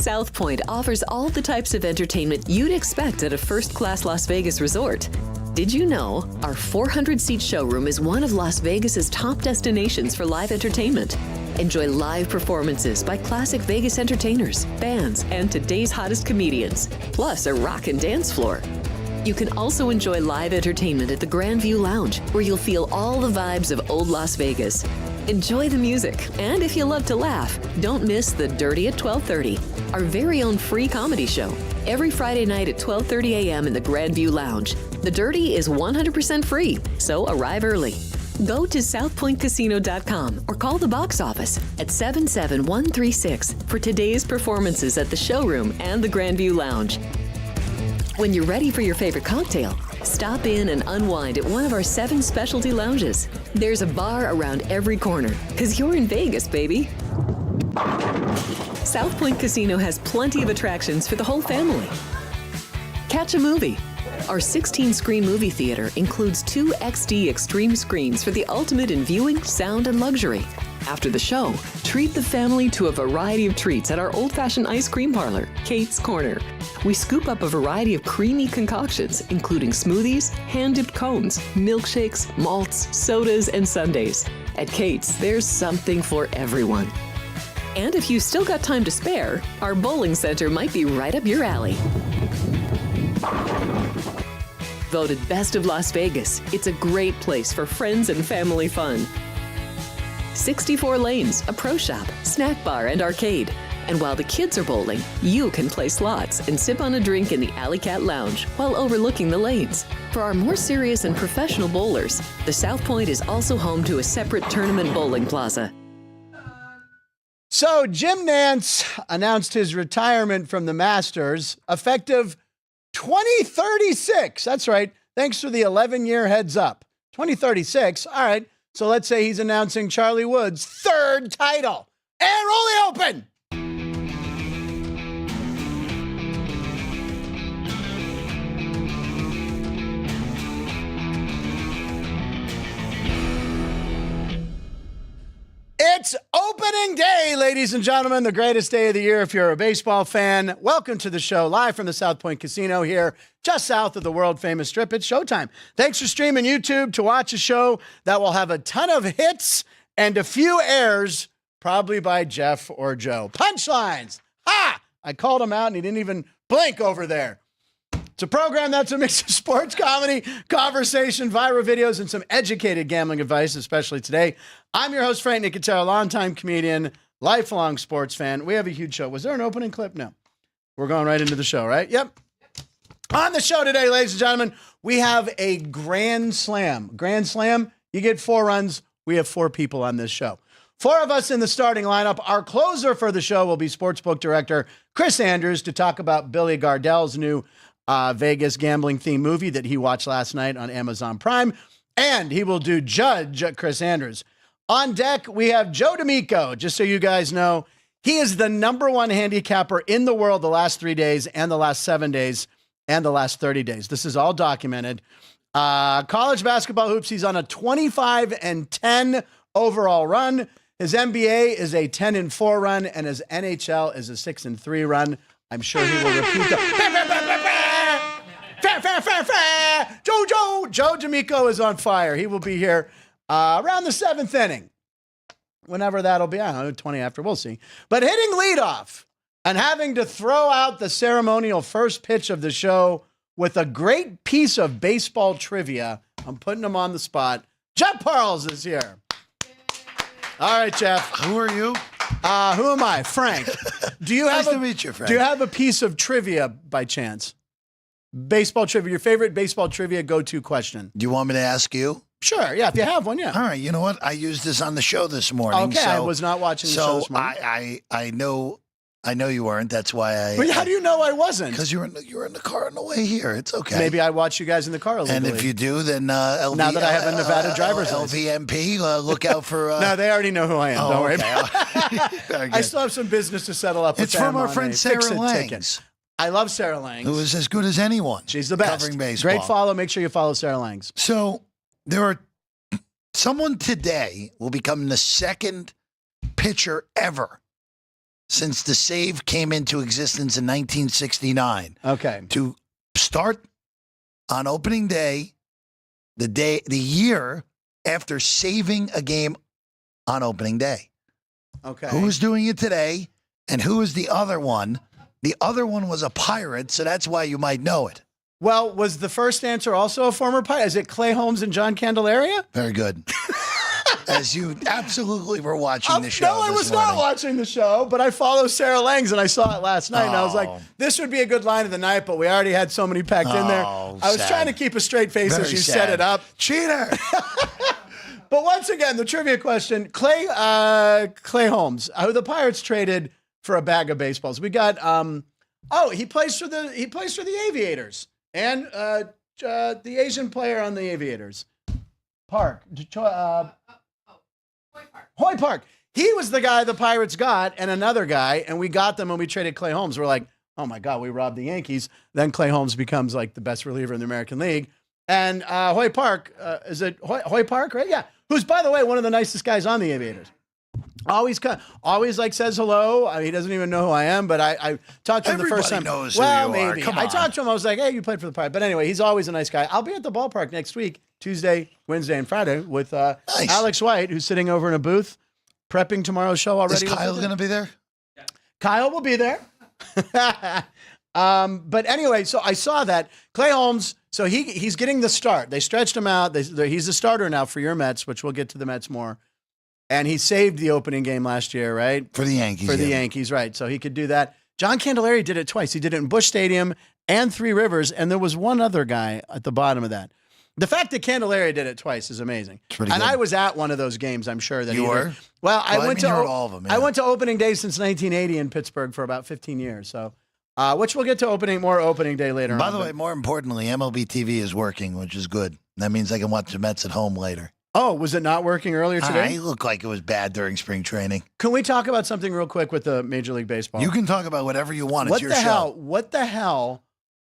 South Point offers all the types of entertainment you'd expect at a first-class Las Vegas resort. Did you know our 400-seat showroom is one of Las Vegas's top destinations for live entertainment? Enjoy live performances by classic Vegas entertainers, bands, and today's hottest comedians, plus a rockin' dance floor. You can also enjoy live entertainment at the Grand View Lounge, where you'll feel all the vibes of old Las Vegas. Enjoy the music, and if you love to laugh, don't miss The Dirty at 12:30, our very own free comedy show, every Friday night at 12:30 a.m. in the Grand View Lounge. The Dirty is 100% free, so arrive early. Go to southpointcasino.com or call the box office at 77136 for today's performances at the showroom and the Grand View Lounge. When you're ready for your favorite cocktail, stop in and unwind at one of our 7 specialty lounges. There's a bar around every corner, because you're in Vegas, baby. South Point Casino has plenty of attractions for the whole family. Catch a movie. Our 16-screen movie theater includes 2 XD Extreme screens for the ultimate in viewing, sound, and luxury. After the show, treat the family to a variety of treats at our old-fashioned ice cream parlor, Kate's Corner. We scoop up a variety of creamy concoctions, including smoothies, hand-dipped cones, milkshakes, malts, sodas, and sundaes. At Kate's, there's something for everyone. And if you've still got time to spare, our bowling center might be right up your alley. Voted Best of Las Vegas, it's a great place for friends and family fun. 64 lanes, a pro shop, snack bar, and arcade. And while the kids are bowling, you can play slots and sip on a drink in the Alley Cat Lounge while overlooking the lanes. For our more serious and professional bowlers, the South Point is also home to a separate tournament bowling plaza. So Jim Nantz announced his retirement from the Masters effective 2036. That's right. Thanks for the 11-year heads up. 2036. All right. So let's say he's announcing Charlie Wood's 3rd title. And roll the open. It's opening day, ladies and gentlemen, the greatest day of the year if you're a baseball fan. Welcome to the show, live from the South Point Casino here, just south of the world-famous Strip. It's showtime. Thanks for streaming YouTube to watch a show that will have a ton of hits and a few airs, probably by Jeff or Joe. Punchlines. Ha! I called him out and he didn't even blink over there. It's a program that's a mix of sports, comedy, conversation, viral videos, and some educated gambling advice, especially today. I'm your host, Frank Nicotero, longtime comedian, lifelong sports fan. We have a huge show. Was there an opening clip? No. We're going right into the show, right? Yep. On the show today, ladies and gentlemen, we have a grand slam. Grand slam, you get 4 runs. We have 4 people on this show. 4 of us in the starting lineup. Our closer for the show will be sportsbook director Chris Andrews to talk about Billy Gardell's new Vegas gambling-themed movie that he watched last night on Amazon Prime. And he will do Judge Chris Andrews. On deck, we have Joe D'Amico. Just so you guys know, he is the #1 handicapper in the world the last 3 days and the last 7 days and the last 30 days. This is all documented. College basketball hoops, he's on a 25-10 overall run. His NBA is a 10-4 run, and his NHL is a 6-3 run. I'm sure he will repeat Joe D'Amico is on fire. He will be here around the 7th inning. Whenever that'll be, I don't know, 20 after, we'll see. But hitting leadoff and having to throw out the ceremonial first pitch of the show with a great piece of baseball trivia, I'm putting him on the spot. Jeff Parles is here. All right, Jeff. Who are you? Who am I? Frank. Do you have nice to meet you, Frank. Do you have a piece of trivia by chance? Baseball trivia, your favorite baseball trivia go-to question. Do you want me to ask you? Sure, yeah, if you have one, yeah. All right, you know what? I used this on the show this morning. Okay, I was not watching the show this morning. I know you weren't. That's why I. But how do you know I wasn't? Because you were in the car on the way here. It's okay. Maybe I watched you guys in the car illegally. And if you do, then now that I have a Nevada driver's license. LVMP, look out for. No, they already know who I am. Don't worry okay. about it. I still have some business to settle up with. It's from our friend Sarah Lang. I love Sarah Lang. Who is as good as anyone. She's the best. Covering baseball. Great follow. Make sure you follow Sarah Lang's. So there are someone today will become the 2nd pitcher ever since the save came into existence in 1969. Okay. To start on opening day, the year after saving a game on opening day. Okay. Who's doing it today, and who is the other one? The other one was a Pirate, so that's why you might know it. Well, was the first answer also a former Pirate? Is it Clay Holmes and John Candelaria? Very good. As you absolutely were watching the show. No, I was not watching the show, but I follow Sarah Langs, and I saw it last night, and I was like, this would be a good line of the night, but we already had so many packed in there. I was trying to keep a straight face as you set it up. Cheater! But once again, the trivia question, Clay Holmes, who the Pirates traded for a bag of baseballs. We got, he plays for the Aviators and the Asian player on the Aviators. Hoy Park. He was the guy the Pirates got, and another guy, and we got them when we traded Clay Holmes. We're like, oh my God, we robbed the Yankees. Then Clay Holmes becomes like the best reliever in the American League. And Hoy Park, is it Hoy Park, right? Yeah. Who's, by the way, one of the nicest guys on the Aviators. Always like says hello. He doesn't even know who I am, but I talked to him the first time. Everybody knows who you are. Come on. I talked to him. I was like, hey, you played for the Pirates. But anyway, he's always a nice guy. I'll be at the ballpark next week, Tuesday, Wednesday, and Friday with Alex White, who's sitting over in a booth prepping tomorrow's show already. Is Kyle going to be there? Kyle will be there. But anyway, so I saw that. Clay Holmes, so he's getting the start. They stretched him out. He's a starter now for your Mets, which we'll get to the Mets more. And he saved the opening game last year, right? For the Yankees. For the Yankees, right. So he could do that. John Candelaria did it twice. He did it in Busch Stadium and Three Rivers, and there was one other guy at the bottom of that. The fact that Candelaria did it twice is amazing. It's pretty good. I was at one of those games, I'm sure. That you were? Well, I went to all of them. Yeah. I went to opening day since 1980 in Pittsburgh for about 15 years. So, which we'll get to more opening day later on. By the way, more importantly, MLB TV is working, which is good. That means I can watch the Mets at home later. Oh, was it not working earlier today? It looked like it was bad during spring training. Can we talk about something real quick with the Major League Baseball? You can talk about whatever you want. It's your show. What the hell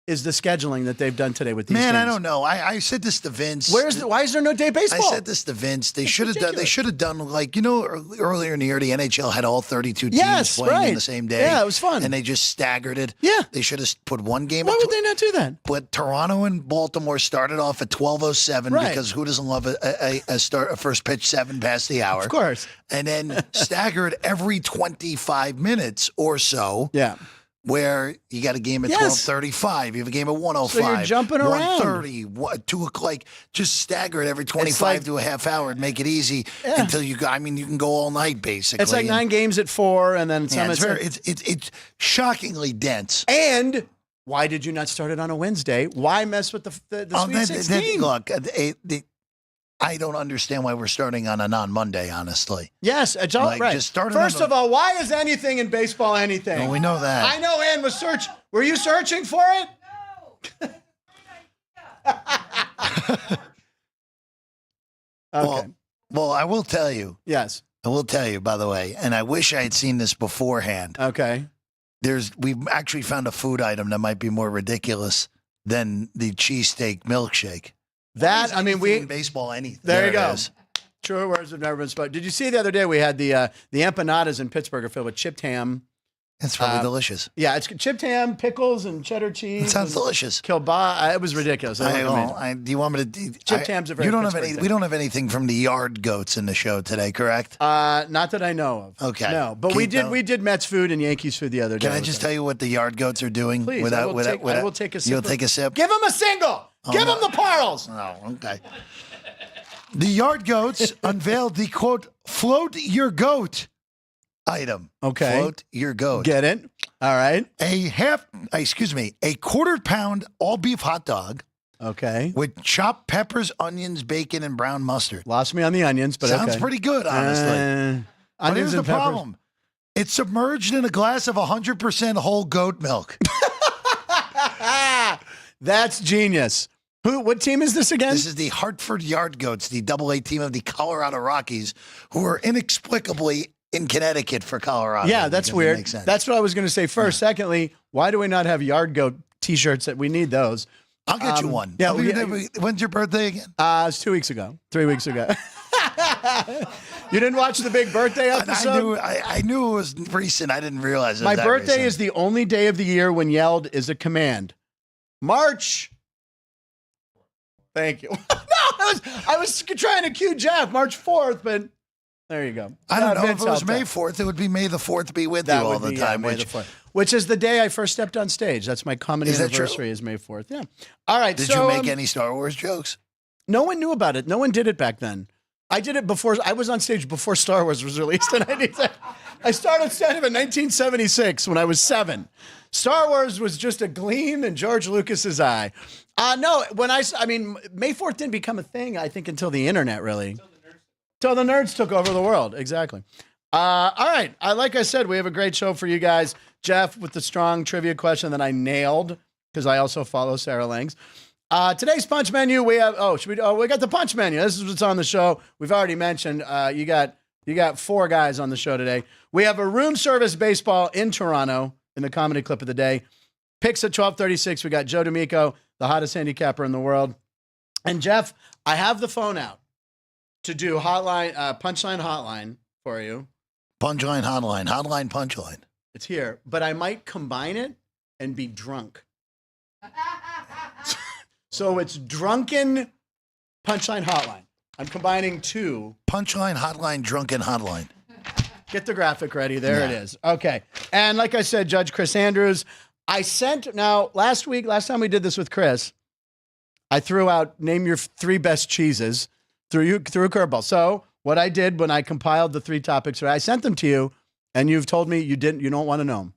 is the scheduling that they've done today with these Man, games? I don't know. I said this to Vince. Why is there no day baseball? I said this to Vince. They should have done like, earlier in the year, the NHL had all 32 teams playing in the same day. Yeah, it was fun. And they just staggered it. Yeah. They should have put one game. Why would they not do that? But Toronto and Baltimore started off at 12:07 because who doesn't love a first pitch 7 past the hour? Of course. And then staggered every 25 minutes or so. Yeah. Where you got a game at 12:35, you have a game at 1:05. So you're jumping around. 1:30, 2 o'clock, like just stagger it every 25 to a half hour and make it easy until you go. I mean, you can go all night basically. It's like 9 games at 4, and then some. It's shockingly dense. And why did you not start it on a Wednesday? Why mess with the Sweet 16? Look, I don't understand why we're starting on a non-Monday, honestly. Yes, it's all right. Just start First of all, why is anything in baseball anything? Well, we know that. I know Ann was searching. Were you searching for it? No. Okay. Well, I will tell you. Yes. I will tell you, by the way, and I wish I had seen this beforehand. Okay. We've actually found a food item that might be more ridiculous than the cheesesteak milkshake. In baseball, anything. There you go. True words have never been spoken. Did you see the other day we had the empanadas in Pittsburgh are filled with chipped ham? It's probably delicious. Yeah, it's chipped ham, pickles, and cheddar cheese. It sounds delicious. Kielbasa. It was ridiculous. Do you want me to? Chipped hams are very. We don't have anything from the Yard Goats in the show today, correct? Not that I know of. Okay. No, but we did Mets food and Yankees food the other day. Can I just tell you what the Yard Goats are doing? Please, I will take a sip. You'll take a sip? Give them a single. Give them the Parles. Oh, okay. The Yard Goats unveiled the, quote, float your goat item. Okay. Float your goat. Get it? All right. A quarter-pound all-beef hot dog. Okay. With chopped peppers, onions, bacon, and brown mustard. Lost me on the onions, but Sounds pretty good, honestly. But here's the problem. It's submerged in a glass of 100% whole goat milk. That's genius. What team is this again? This is the Hartford Yard Goats, the AA team of the Colorado Rockies, who are inexplicably in Connecticut for Colorado. Yeah, that's weird. That's what I was going to say first. Yeah. Secondly, why do we not have Yard Goat T-shirts? We need those. I'll get you one. Yeah. When's your birthday again? It's 2 weeks ago. 3 weeks ago. You didn't watch the big birthday episode? I knew it was recent. I didn't realize it was My that birthday recent. is the only day of the year when yelled is a command. March. Thank you. No, I was trying to cue Jeff. March 4th, but there you go. I don't know. Vince If it was helped May out. 4th, it would be May the 4th be with That you all would the be, time. May the 4th. Which is the day I first stepped on stage. That's my comedy Is that true? anniversary is May 4th. Yeah. All right. Did so, you make any Star Wars jokes? No one knew about it. No one did it back then. I did it before. I was on stage before Star Wars was released. And I started stand-up in 1976 when I was 7. Star Wars was just a gleam in George Lucas's eye. No, I mean, May 4th didn't become a thing, I think, until the internet, really. Until the nerds took over the world. Exactly. All right. Like I said, we have a great show for you guys. Jeff with the strong trivia question that I nailed because I also follow Sarah Langs. Today's punch menu, we have, we got the punch menu. This is what's on the show. We've already mentioned, you got 4 guys on the show today. We have a room service baseball in Toronto in the comedy clip of the day. Picks at 12:36. We got Joe D'Amico, the hottest handicapper in the world. And Jeff, I have the phone out to do punchline hotline for you. Punchline, hotline, punchline. It's here, but I might combine it and be drunk. So it's drunken punchline hotline. I'm combining 2. Punchline, hotline, drunken hotline. Get the graphic ready. There it is. Okay. And like I said, Judge Chris Andrews, last time we did this with Chris, I threw out name your 3 best cheeses, threw a curveball. So what I did when I compiled the 3 topics, I sent them to you, and you've told me you don't want to know them.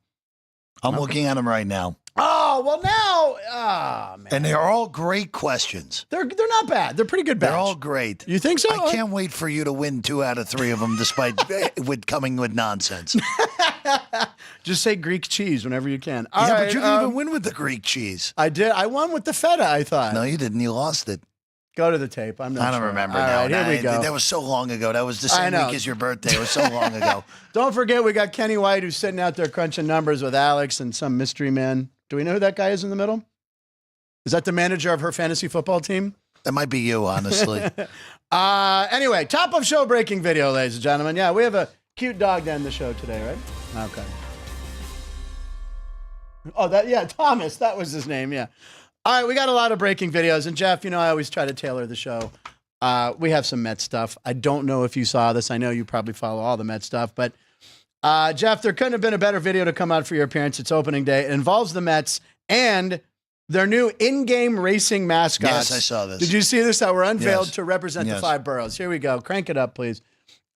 I'm looking at them right now. Oh, well now, man. And they're all great questions. They're not bad. They're pretty good batch. They're all great. You think so? I can't wait for you to win 2 out of 3 of them, despite coming with nonsense. Just say Greek cheese whenever you can. All right, but you didn't even win with the Greek cheese. I did. I won with the feta, I thought. No, you didn't. You lost it. Go to the tape. I don't remember All now. right, here we go. That was so long ago. That was the same week as your birthday. It was so long ago. Don't forget, we got Kenny White, who's sitting out there crunching numbers with Alex and some mystery man. Do we know who that guy is in the middle? Is that the manager of her fantasy football team? That might be you, honestly. Anyway, top of show breaking video, ladies and gentlemen. Yeah, we have a cute dog to end the show today, right? Okay. Oh, Thomas. That was his name, yeah. All right, we got a lot of breaking videos. And Jeff, I always try to tailor the show. We have some Mets stuff. I don't know if you saw this. I know you probably follow all the Mets stuff. But, Jeff, there couldn't have been a better video to come out for your appearance. It's opening day. It involves the Mets and their new in-game racing mascots. Yes, I saw this. Did you see this? That were unveiled Yes. to represent the Yes. 5 boroughs. Here we go. Crank it up, please.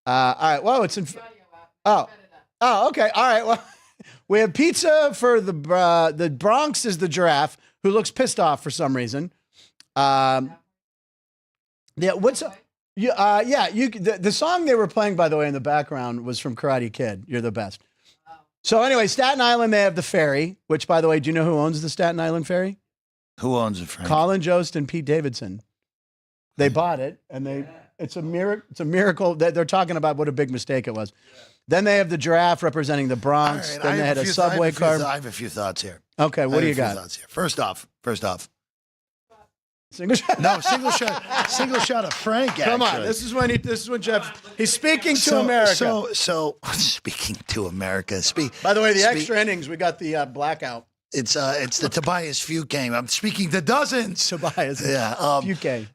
All right. Whoa, it's in. Oh, okay. All right. Well, we have pizza for the Bronx is the giraffe who looks pissed off for some reason. The song they were playing, by the way, in the background was from Karate Kid. You're the best. So anyway, Staten Island, they have the ferry, which, by the way, do you know who owns the Staten Island ferry? Who owns it, Frank? Colin Jost and Pete Davidson. They bought it, and it's a miracle. It's a miracle that they're talking about what a big mistake it was. Then they have the giraffe representing the Bronx. Right, then they had a subway car. I have a few thoughts here. Okay, what do you got? First off. Single shot. No, single shot of Frank, actually. Come on, this is when Jeff, he's speaking to America. So speaking to America. By the way, the extra innings, we got the blackout. It's the Tobias Fuke game. I'm speaking to dozens. Tobias. Yeah. Fuke.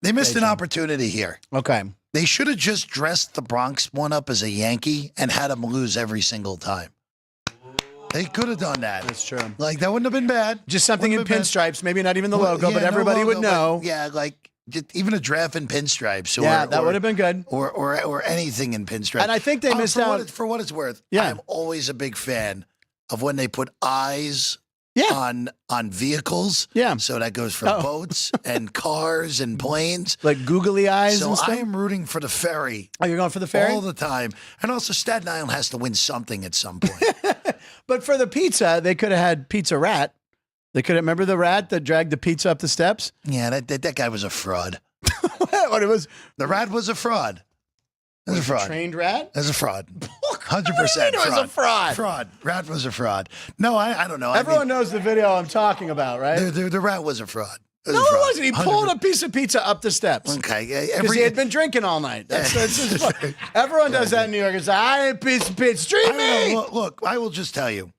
They missed an opportunity here. Okay. They should have just dressed the Bronx one up as a Yankee and had him lose every single time. They could have done that. That's true. Like, that wouldn't have been bad. Just something in pinstripes, maybe not even the logo, but everybody would know. Even a giraffe in pinstripes. That would have been good. Or anything in pinstripes. And I think they missed out. For what it's worth, Yeah. I'm always a big fan of when they put eyes on vehicles. Yeah. So that goes for boats and cars and planes. Like googly eyes So and stuff? I am rooting for the ferry. Oh, you're going for the ferry? All the time. And also Staten Island has to win something at some point. But for the pizza, they could have had Pizza Rat. They could have, remember the rat that dragged the pizza up the steps? Yeah, that guy was a fraud. What it was? The rat was a fraud. It was a fraud. Trained rat? It was a fraud. 100% What do you mean it was a fraud? Fraud. Rat was a fraud. No, I don't know. Everyone knows the video I'm talking about, right? The rat was a fraud. No, it wasn't. He pulled a piece of pizza up the steps. Okay. Because he had been drinking all night. That's his fun. Everyone does that in New York. It's like, I ate a piece of pizza. Street me! Look, I will just tell you,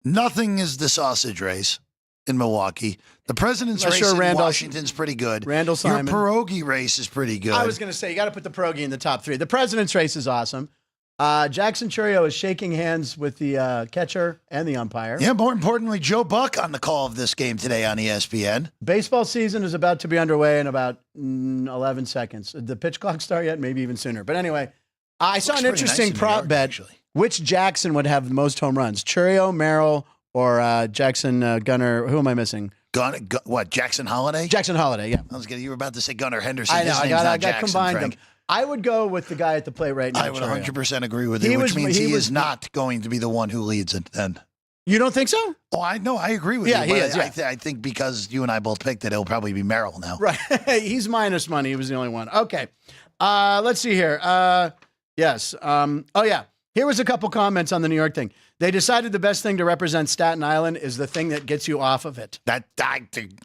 nothing is the sausage race in Milwaukee. The president's race in Washington's pretty good. Randall Simon. Your pierogi race is pretty good. I was going to say, you got to put the pierogi in the top 3. The president's race is awesome. Jackson Chourio is shaking hands with the catcher and the umpire. Yeah, more importantly, Joe Buck on the call of this game today on ESPN. Baseball season is about to be underway in about 11 seconds. Did the pitch clock start yet? Maybe even sooner. But anyway, I saw an interesting prop bet. Actually. Which Jackson would have the most home runs? Chourio, Merrill, or Jackson Gunnar? Who am I missing? What, Jackson Holiday? Jackson Holiday, yeah. You were about to say Gunnar Henderson. I know, I got combined Frank. them. I would go with the guy at the plate right now. I would 100% agree with you, which means he is not going to be the one who leads it then. You don't think so? Oh, I agree with you. Yeah, he is. Yeah. I think because you and I both picked it, it'll probably be Merrill now. Right. He's minus money. He was the only one. Okay. Let's see here. Yes. Here was a couple comments on the New York thing. They decided the best thing to represent Staten Island is the thing that gets you off of it.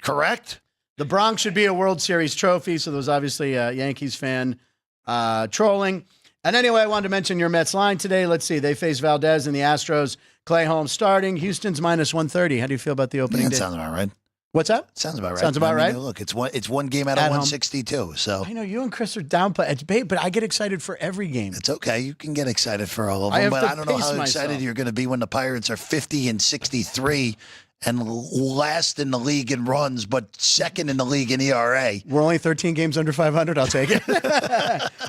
Correct? The Bronx should be a World Series trophy, so there was obviously a Yankees fan trolling. And anyway, I wanted to mention your Mets line today. Let's see. They face Valdez and the Astros. Clay Holmes starting. Houston's minus 130. How do you feel about the opening day? That sounds about right. What's that? Sounds about right. Sounds about right. Look, it's one game out of 162. So I know you and Chris are downplay, but I get excited for every game. It's okay. You can get excited for all of them, but I don't know how excited you're going to be when the Pirates are 50-63 and last in the league in runs, but second in the league in ERA. We're only 13 games under 500. I'll take it.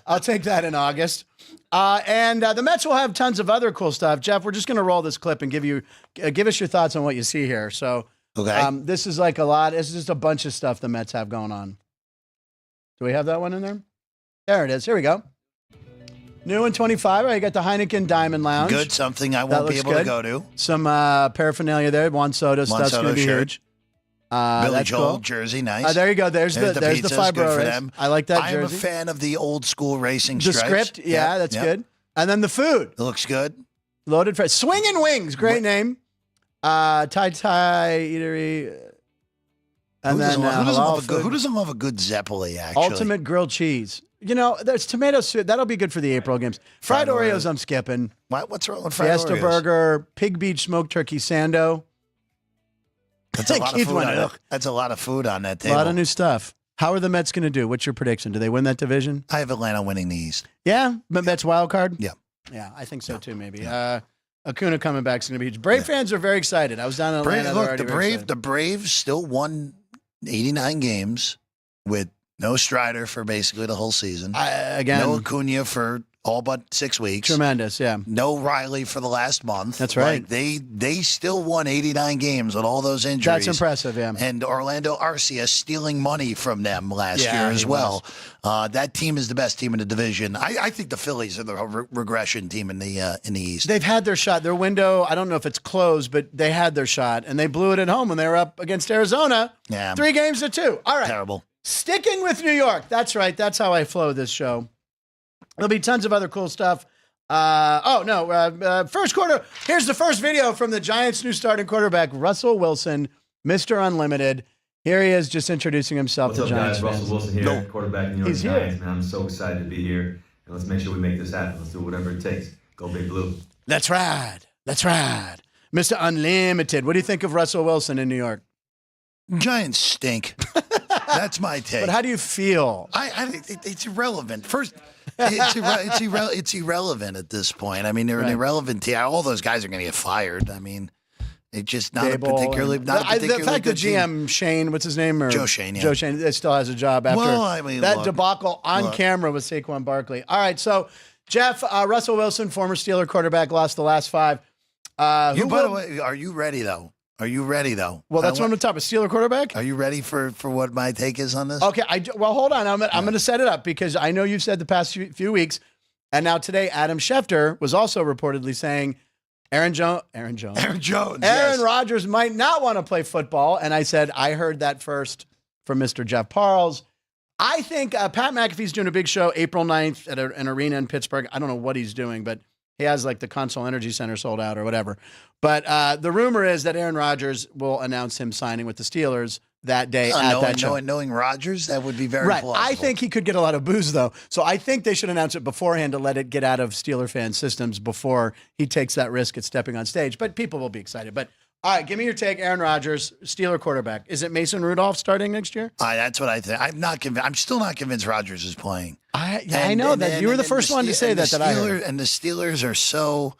I'll take that in August. And the Mets will have tons of other cool stuff. Jeff, we're just going to roll this clip and give us your thoughts on what you see here. So. Okay. This is like a lot. It's just a bunch of stuff the Mets have going on. Do we have that one in there? There it is. Here we go. New in 25. You got the Heineken Diamond Lounge. Good. Something I won't be able to go to. Some paraphernalia there. Juan Soto stuff's going to be huge. Billy Joel cool. jersey, nice. There you go. There's the Fibro race. I like that jersey. I am a fan of the old school racing the stripes. Script, yeah, that's good. And then the food. It looks good. Loaded Fresh. Swinging Wings, great name. Thai Eatery. And who doesn't love a good Zeppeli, actually? Ultimate grilled cheese. You know, there's tomato soup. That'll be good for the April games. Fried Oreos, I'm skipping. What's wrong with fried Fiesta Oreos? Burger, Pig Beach Smoked Turkey Sando. That's a lot of food on it. That's a lot of food on that table. A lot of new stuff. How are the Mets going to do? What's your prediction? Do they win that division? I have Atlanta winning the East. Yeah? Mets wild card? Yeah. Yeah, I think so too, maybe. Yeah. Acuna coming back is going to be huge. Brave fans are very excited. I was down in Atlanta. Look, the Braves still won 89 games with no Strider for basically the whole season. No Acuna for all but 6 weeks. Tremendous, yeah. No Riley for the last month. That's right. Like they still won 89 games with all those injuries. That's impressive, yeah. And Orlando Arcia stealing money from them last year as well. That team is the best team in the division. I think the Phillies are the regression team in the East. They've had their shot. Their window, I don't know if it's closed, but they had their shot, and they blew it at home when they were up against Arizona. Yeah. 3-2. All right. Terrible. Sticking with New York. That's right. That's how I flow this show. There'll be tons of other cool stuff. First quarter. Here's the first video from the Giants' new starting quarterback, Russell Wilson, Mr. Unlimited. Here he is, just introducing himself. What's up, Giants guys? Russell Wilson here, quarterback in New York He's Giants. Man, I'm so excited to be here, and let's make sure we make this happen. Let's do whatever it takes. Go Big Blue. That's right. Mr. Unlimited. What do you think of Russell Wilson in New York? Giants stink. That's my take. But how do you feel? It's irrelevant. First, it's irrelevant at this point. I mean, they're an irrelevant team. All those guys are going to get fired. I mean, it's just not a particularly the fact that GM Shane, what's his name? Joe Shane. Yeah. Joe Shane still has a job after that debacle on camera with Saquon Barkley. All right, so Jeff, Russell Wilson, former Steeler quarterback, lost the last 5. By the way, are you ready though? Well, that's what I'm going to talk about. Steeler quarterback? Are you ready for what my take is on this? Okay. Hold on. I'm going to set it up because I know you've said the past few weeks, and now today Adam Schefter was also reportedly saying Aaron Rodgers might not want to play football, and I said I heard that first from Mr. Jeff Parles. I think Pat McAfee's doing a big show April 9th at an arena in Pittsburgh. I don't know what he's doing, but he has like the Consol Energy Center sold out or whatever. But the rumor is that Aaron Rodgers will announce him signing with the Steelers that day at that show. Knowing Rodgers, that would be very plausible. I think he could get a lot of booze, though. So I think they should announce it beforehand to let it get out of Steeler fan systems before he takes that risk at stepping on stage. But people will be excited. But all right, give me your take. Aaron Rodgers, Steeler quarterback. Is it Mason Rudolph starting next year? That's what I think. I'm not convinced. I'm still not convinced Rodgers is playing. I know that you were the first one to say that I heard. And the Steelers are so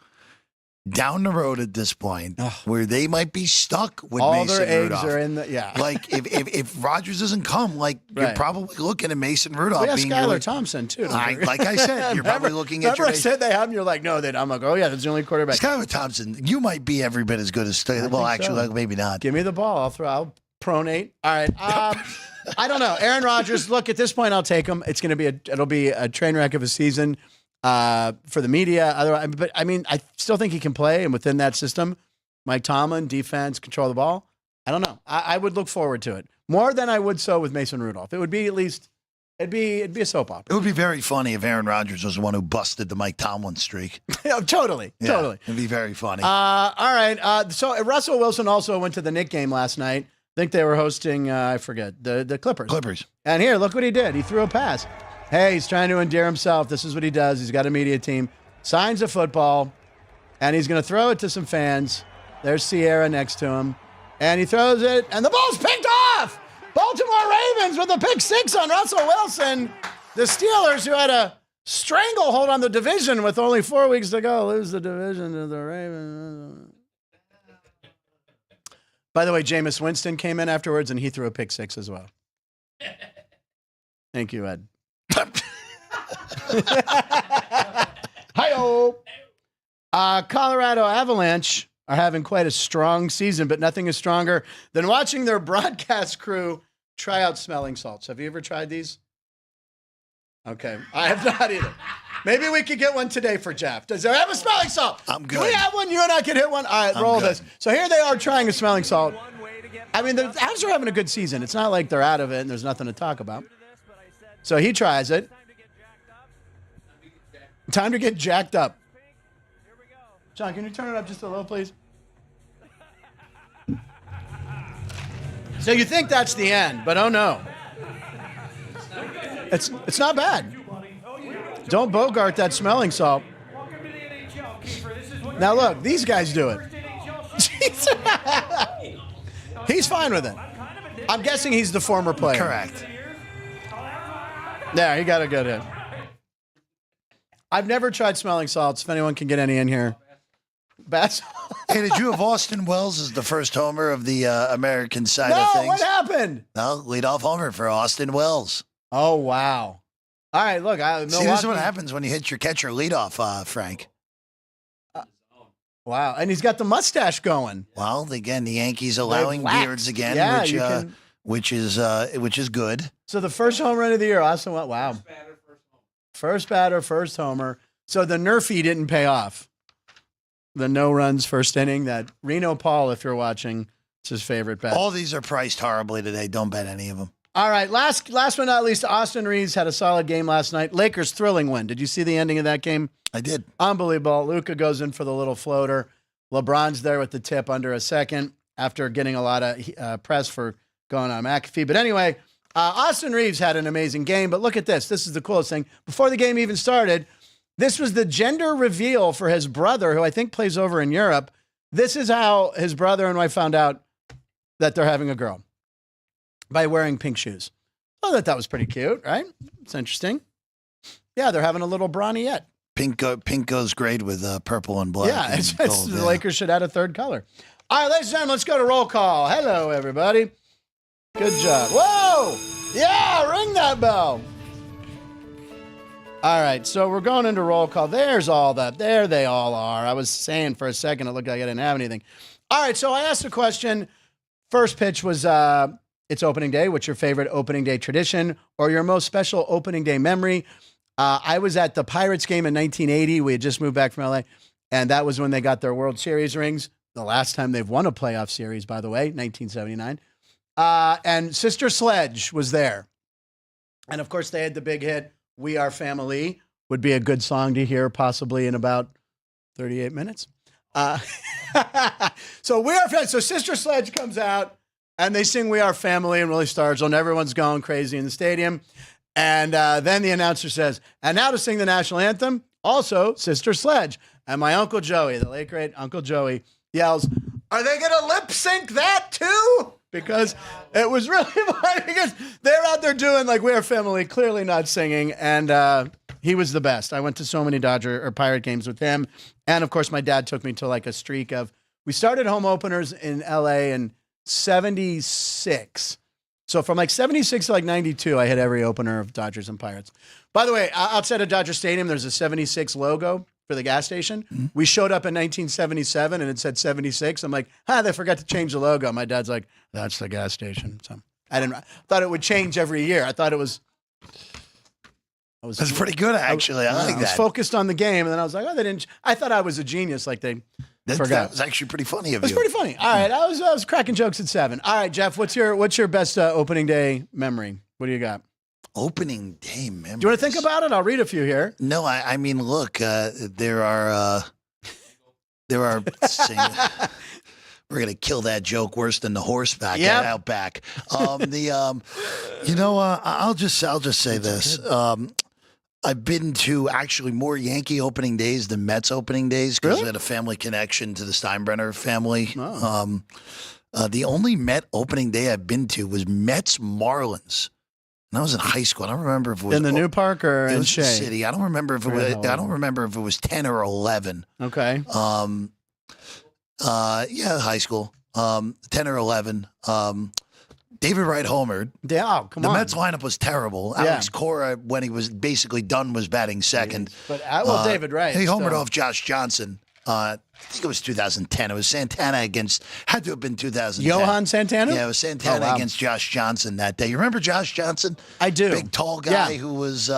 down the road at this point where they might be stuck with all Mason their Rudolph. eggs are in like if Rodgers doesn't come, you're probably looking at Mason Rudolph. We have Skylar Thompson too. Like I said, you're probably looking at your. I said they have him. You're like, no, I'm like, oh yeah, that's the only quarterback. Skylar Thompson, you might be every bit as good as. Well, actually, maybe not. Give me the ball. I'll pronate. All right. I don't know. Aaron Rodgers. Look, at this point, I'll take him. It'll be a train wreck of a season. For the media, otherwise, but I mean, I still think he can play, and within that system, Mike Tomlin, defense, control the ball. I don't know. I would look forward to it more than I would so with Mason Rudolph. It would be at least, it'd be a soap opera. It would be very funny if Aaron Rodgers was the one who busted the Mike Tomlin streak. Totally. It'd be very funny. All right. So Russell Wilson also went to the Knicks game last night. I think they were hosting, I forget, the Clippers. And here, look what he did. He threw a pass. Hey, he's trying to endear himself. This is what he does. He's got a media team. Signs a football, and he's going to throw it to some fans. There's Sierra next to him. And he throws it, and the ball's picked off! Baltimore Ravens with a pick six on Russell Wilson. The Steelers, who had a stranglehold on the division with only 4 weeks to go, lose the division to the Ravens. By the way, Jameis Winston came in afterwards, and he threw a pick six as well. Thank you, Ed. Hi-oh. Colorado Avalanche are having quite a strong season, but nothing is stronger than watching their broadcast crew try out smelling salts. Have you ever tried these? Okay, I have not either. Maybe we could get one today for Jeff. Does there have a smelling salt? I'm good. Do we have one? You and I can hit one? All right, roll this. So here they are trying a smelling salt. I mean, the Avs are having a good season. It's not like they're out of it and there's nothing to talk about. So he tries it. Time to get jacked up. John, can you turn it up just a little, please? So you think that's the end, but oh no. It's not bad. Don't bogart that smelling salt. Now look, these guys do it. He's fine with it. I'm guessing he's the former player. Correct. Yeah, he got a good hit. I've never tried smelling salts. If anyone can get any in here. Bats. Hey, did you have Austin Wells as the first homer of the American side of things? No, what happened? No, leadoff homer for Austin Wells. Oh, wow. All right, look. See, this is what happens when you hit your catcher leadoff, Frank. Wow, and he's got the mustache going. Well, again, the Yankees allowing beards again, which is good. So the first home run of the year, Austin Wells. Wow. First batter, first homer. So the Nerfy didn't pay off. The no runs first inning. That Reno Paul, if you're watching, it's his favorite bet. All these are priced horribly today. Don't bet any of them. All right, last but not least, Austin Reeves had a solid game last night. Lakers thrilling win. Did you see the ending of that game? I did. Unbelievable. Luka goes in for the little floater. LeBron's there with the tip under a second after getting a lot of press for going on McAfee. But anyway, Austin Reeves had an amazing game. But look at this. This is the coolest thing. Before the game even started, this was the gender reveal for his brother, who I think plays over in Europe. This is how his brother and wife found out that they're having a girl. By wearing pink shoes. I thought that was pretty cute, right? It's interesting. Yeah, they're having a little brawny-ette. Pink goes great with purple and black. Yeah, and gold, the Lakers should add a third color. All right, ladies and gentlemen, let's go to roll call. Hello, everybody. Good job. Whoa! Yeah, ring that bell. All right, so we're going into roll call. There's all that. There they all are. I was saying for a second it looked like I didn't have anything. All right, so I asked a question. First pitch was... it's opening day. What's your favorite opening day tradition or your most special opening day memory? I was at the Pirates game in 1980. We had just moved back from LA, and that was when they got their World Series rings. The last time they've won a playoff series, by the way, 1979. And Sister Sledge was there. And of course, they had the big hit, We Are Family, would be a good song to hear possibly in about 38 minutes. So We Are Family. So Sister Sledge comes out. And they sing We Are Family and really starts when everyone's going crazy in the stadium. And then the announcer says, and now to sing the national anthem, also Sister Sledge. And my Uncle Joey, the late great Uncle Joey, yells, are they going to lip sync that too? Because it was really funny because they're out there doing like We Are Family, clearly not singing. And he was the best. I went to so many Dodger or Pirate games with him. And of course, my dad took me to like a streak of, we started home openers in LA in 76. So from like 76 to like 92, I hit every opener of Dodgers and Pirates. By the way, outside of Dodger Stadium, there's a 76 logo for the gas station. Mm-hmm. We showed up in 1977 and it said 76. I'm like, they forgot to change the logo. My dad's like, that's the gas station. So I thought it would change every year. I thought it was. That's pretty good, actually. I like that. I was focused on the game, and then I was like, they didn't. I thought I was a genius, like they forgot. That was actually pretty funny of you. It was pretty funny. All right, I was cracking jokes at 7. All right, Jeff, what's your best opening day memory? What do you got? Opening day memory. Do you want to think about it? I'll read a few here. No, I mean, look, there are. We're gonna kill that joke worse than the horseback out back. I'll just say this. I've been to actually more Yankee opening days than Mets opening days because I had a family connection to the Steinbrenner family. Oh. The only Met opening day I've been to was Mets Marlins. And I was in high school. I don't remember if it was in the new park or in Shea. City. I don't remember if it was. I don't remember if it was 10 or 11. Okay. High school. 10 or 11. David Wright homered. Yeah, come on. The Mets lineup was terrible. Alex Cora, when he was basically done, was batting second. But David Wright. He homered off Josh Johnson. I think it was 2010. It was Santana had to have been 2010. Johan Santana? Yeah, it was Santana against Josh Johnson that day. You remember Josh Johnson? I do. Big, tall guy who was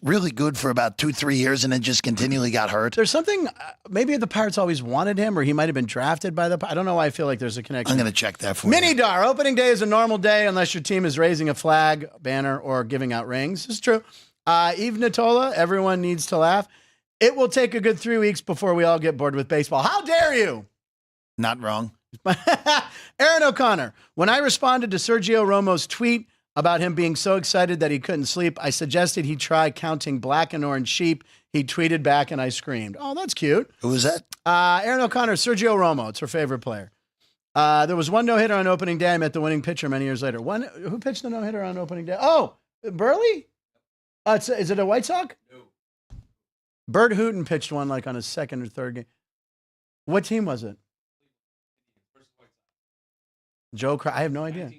really good for about 2-3 years and then just continually got hurt. There's something, maybe the Pirates always wanted him or he might have been drafted by I don't know why I feel like there's a connection. I'm going to check that for you. Mini-Dar, opening day is a normal day unless your team is raising a flag, banner, or giving out rings. This is true. Eve Natola, everyone needs to laugh. It will take a good 3 weeks before we all get bored with baseball. How dare you? Not wrong. Aaron O'Connor, when I responded to Sergio Romo's tweet about him being so excited that he couldn't sleep, I suggested he try counting black and orange sheep. He tweeted back and I screamed. Oh, that's cute. Who was that? Aaron O'Connor, Sergio Romo. It's her favorite player. There was one no-hitter on opening day. I met the winning pitcher many years later. Who pitched the no-hitter on opening day? Oh, Burley? Is it a White Sox? No. Bert Hooton pitched one like on his second or third game. What team was it? Joe I have no idea.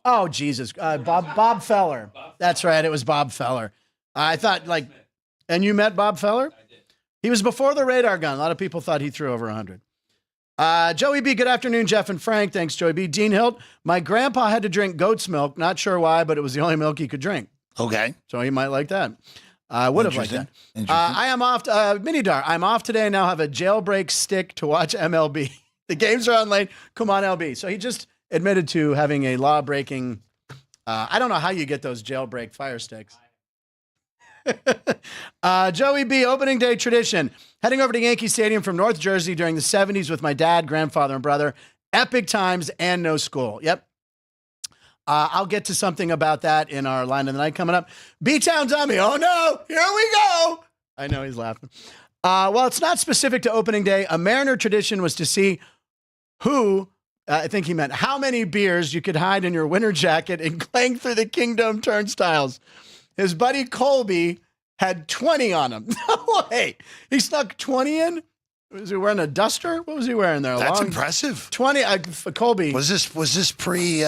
Oh, Jesus. Bob Feller. That's right. It was Bob Feller. I thought and you met Bob Feller? I did. He was before the radar gun. A lot of people thought he threw over 100. Joey B, good afternoon, Jeff and Frank. Thanks, Joey B. Dean Hilt, my grandpa had to drink goat's milk. Not sure why, but it was the only milk he could drink. Okay. So he might like that. I would have liked that. I am off, Mini-Dar. I'm off today and now have a jailbreak stick to watch MLB. The games are on late. Come on, LB. So he just admitted to having a law-breaking, I don't know how you get those jailbreak fire sticks. Joey B, opening day tradition. Heading over to Yankee Stadium from North Jersey during the 70s with my dad, grandfather, and brother. Epic times and no school. Yep. I'll get to something about that in our line of the night coming up. B-Town's on me. Oh, no. Here we go. I know he's laughing. Well, it's not specific to opening day. A Mariner tradition was to see I think he meant how many beers you could hide in your winter jacket and clang through the Kingdom turnstiles. His buddy Colby had 20 on him. No way. He snuck 20 in? Was he wearing a duster? What was he wearing there? That's impressive. 20. Colby. Was this pre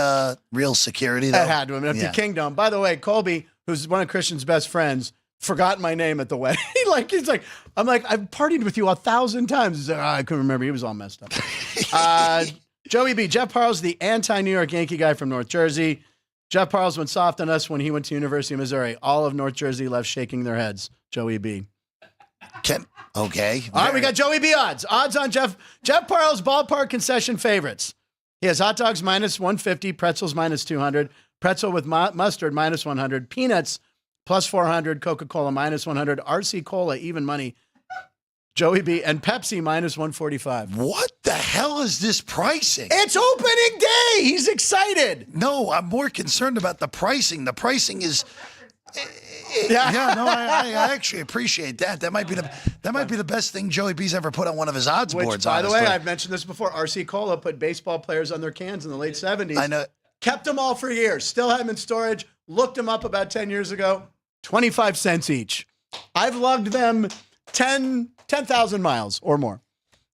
real security though? That had to have been at the Kingdom. By the way, Colby, who's one of Christian's best friends, forgot my name at the wedding. He's like, I'm like, I've partied with you 1,000 times. He's like, I couldn't remember. He was all messed up. Joey B. Jeff Parles, the anti-New York Yankee guy from North Jersey. Jeff Parles went soft on us when he went to University of Missouri. All of North Jersey left shaking their heads. Joey B. Okay. All right, we got Joey B. odds. Odds on Jeff Parles' ballpark concession favorites. He has hot dogs minus 150, pretzels minus 200, pretzel with mustard minus 100, peanuts plus 400, Coca-Cola minus 100, RC Cola even money Joey B, and Pepsi minus 145. What the hell is this pricing? It's opening day. He's excited. No, I'm more concerned about the pricing. The pricing is. I actually appreciate that. That might be the best thing Joey B's ever put on one of his odds Which, boards. by the honestly. way, I've mentioned this before. RC Cola put baseball players on their cans in the late 70s. I know. Kept them all for years. Still have them in storage. Looked them up about 10 years ago. 25 cents each. I've lugged them 10,000 miles or more.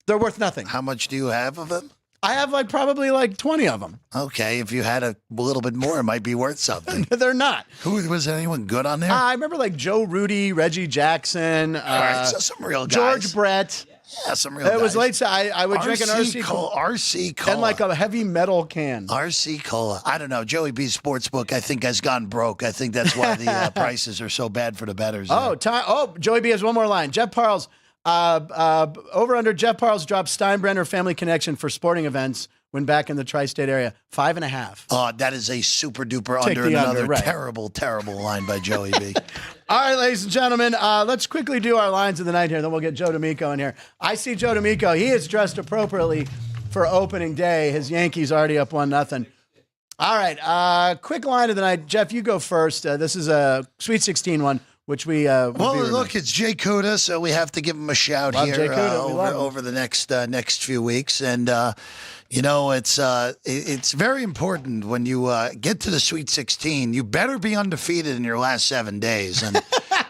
They're worth nothing. How much do you have of them? I have probably 20 of them. Okay, if you had a little bit more, it might be worth something. They're not. Who was anyone good on there? I remember Joe Rudy, Reggie Jackson, so some real guys. George Brett. Yeah, some real guys. It was late. So I would drink an RC Cola. RC Cola. And a heavy metal can. RC Cola. I don't know. Joey B's Sportsbook, I think, has gone broke. I think that's why the prices are so bad for the bettors. Joey B has one more line. Jeff Parles. Over under Jeff Parles dropped Steinbrenner Family Connection for sporting events when back in the tri-state area. 5.5. That is a super duper Take under. the Another under, right. terrible, terrible line by Joey B. All right, ladies and gentlemen, let's quickly do our lines of the night here. Then we'll get Joe D'Amico in here. I see Joe D'Amico. He is dressed appropriately for opening day. His Yankees already up 1-0. All right, quick line of the night. Jeff, you go first. This is a Sweet 16 one, which we look, it's Jay Cuda, so we have to give him a shout Love here Jay Cuda. over the next few weeks. And it's very important when you get to the Sweet 16. You better be undefeated in your last 7 days. And